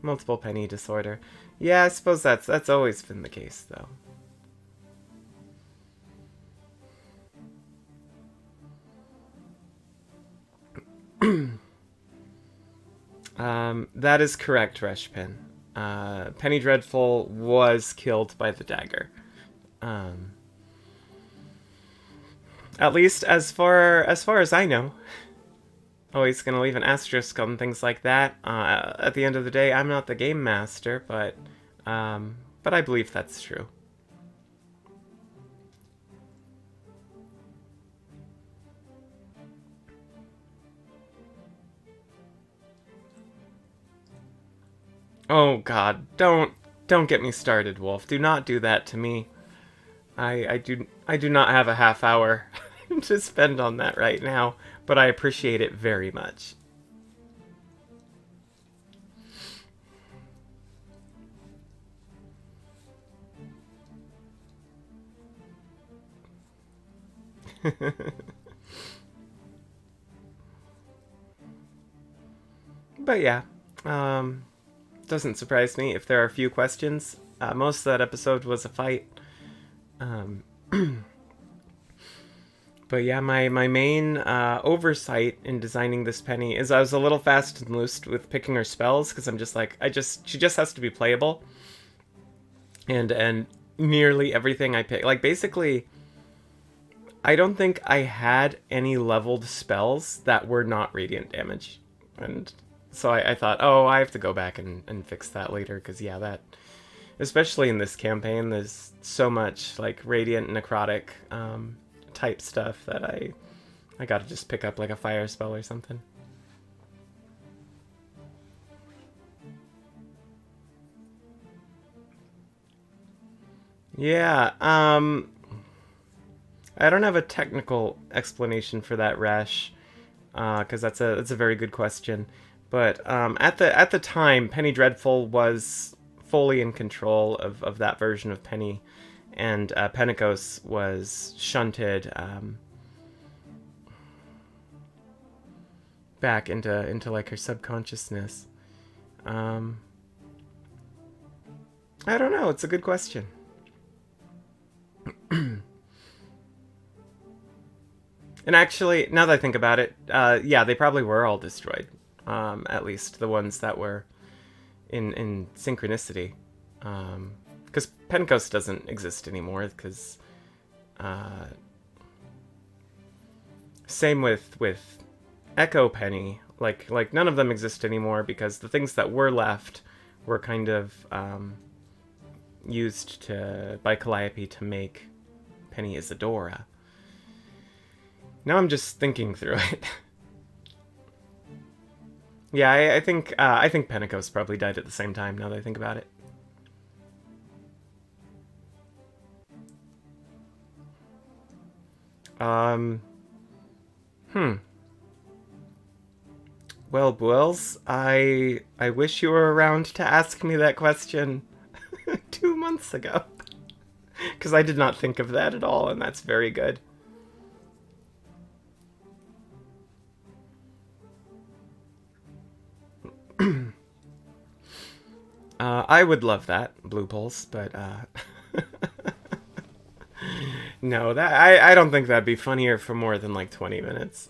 B: Multiple Penny disorder. Yeah, I suppose that's always been the case, though. That is correct, Reshpin. Penny Dreadful was killed by the dagger. At least as far as I know. Always gonna leave an asterisk on things like that. At the end of the day, I'm not the game master, but I believe that's true. Oh God, don't get me started, Wolf. Do not do that to me. I I do not have a half hour to spend on that right now, but I appreciate it very much. But yeah, doesn't surprise me if there are a few questions. Most of that episode was a fight. But yeah, my main oversight in designing this penny is I was a little fast and loose with picking her spells, because I'm just like, she just has to be playable. And nearly everything I pick, like basically, I don't think I had any leveled spells that were not radiant damage. And so I thought, oh, I have to go back and fix that later, because yeah, that, especially in this campaign, there's so much like radiant necrotic type stuff that I gotta just pick up like a fire spell or something. Yeah, I don't have a technical explanation for that, Rash, because that's a very good question. But at the time, Penny Dreadful was fully in control of that version of Penny, and Pentecost was shunted back into like her subconsciousness. I don't know. It's a good question. And actually, now that I think about it, yeah, they probably were all destroyed. At least the ones that were in synchronicity. Because Pentecost doesn't exist anymore, because same with Echo Penny, like none of them exist anymore, because the things that were left were kind of used by Calliope to make Penny Isadora. Now I'm just thinking through it. Yeah, I think Pentecost probably died at the same time, now that I think about it. Well, Buells, I wish you were around to ask me that question 2 months ago. Because I did not think of that at all, and that's very good. I would love that, Blue Pulse, but no, that I don't think that'd be funnier for more than like 20 minutes.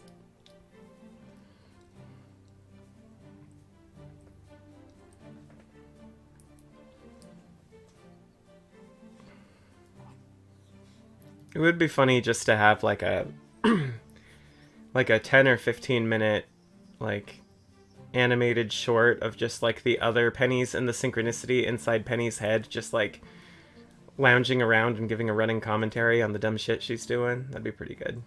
B: It would be funny just to have like a like a 10 or 15 minute like animated short of just like the other pennies and the synchronicity inside Penny's head, just like lounging around and giving a running commentary on the dumb shit she's doing. That'd be pretty good.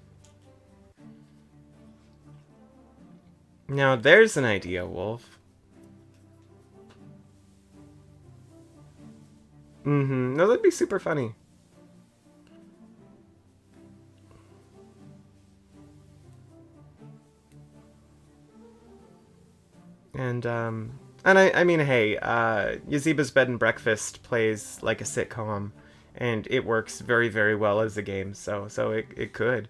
B: Now there's an idea, Wolf. No, that'd be super funny. And I mean, hey, Yaziba's Bed and Breakfast plays like a sitcom, and it works very, very well as a game, so it could.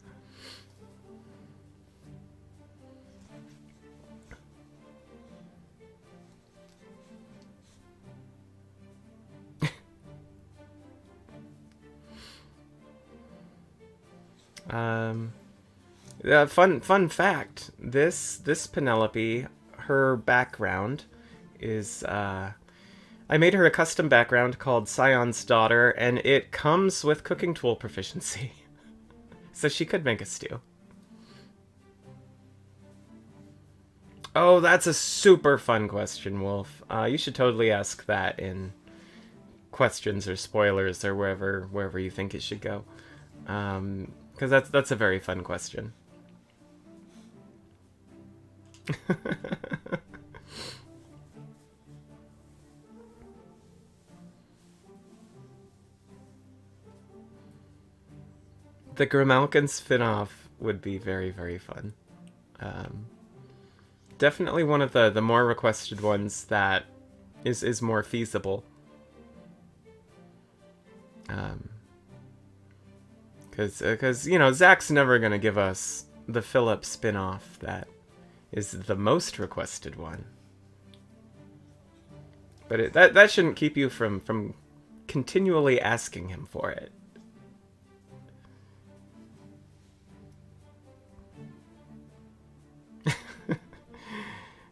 B: Fun fact, this Penelope, her background is I made her a custom background called Scion's Daughter, and it comes with cooking tool proficiency. So she could make a stew. Oh, that's a super fun question, Wolf. You should totally ask that in questions or spoilers or wherever you think it should go. Because that's a very fun question. The Grimalkin spin-off would be very, very fun. Definitely one of the more requested ones that is more feasible. Because you know, Zach's never gonna give us the Philip spin-off that is the most requested one. But that shouldn't keep you from continually asking him for it.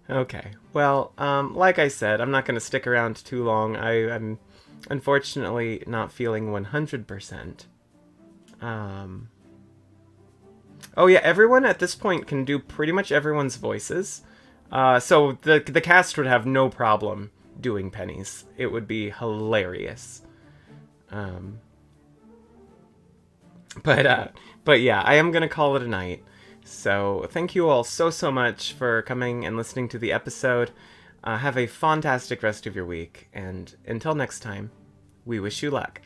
B: Okay, well, like I said, I'm not going to stick around too long. I'm unfortunately not feeling 100%. Oh yeah, everyone at this point can do pretty much everyone's voices. So the cast would have no problem doing Penny's. It would be hilarious. But yeah, I am going to call it a night. So thank you all so much for coming and listening to the episode. Have a fantastic rest of your week, and until next time, we wish you luck.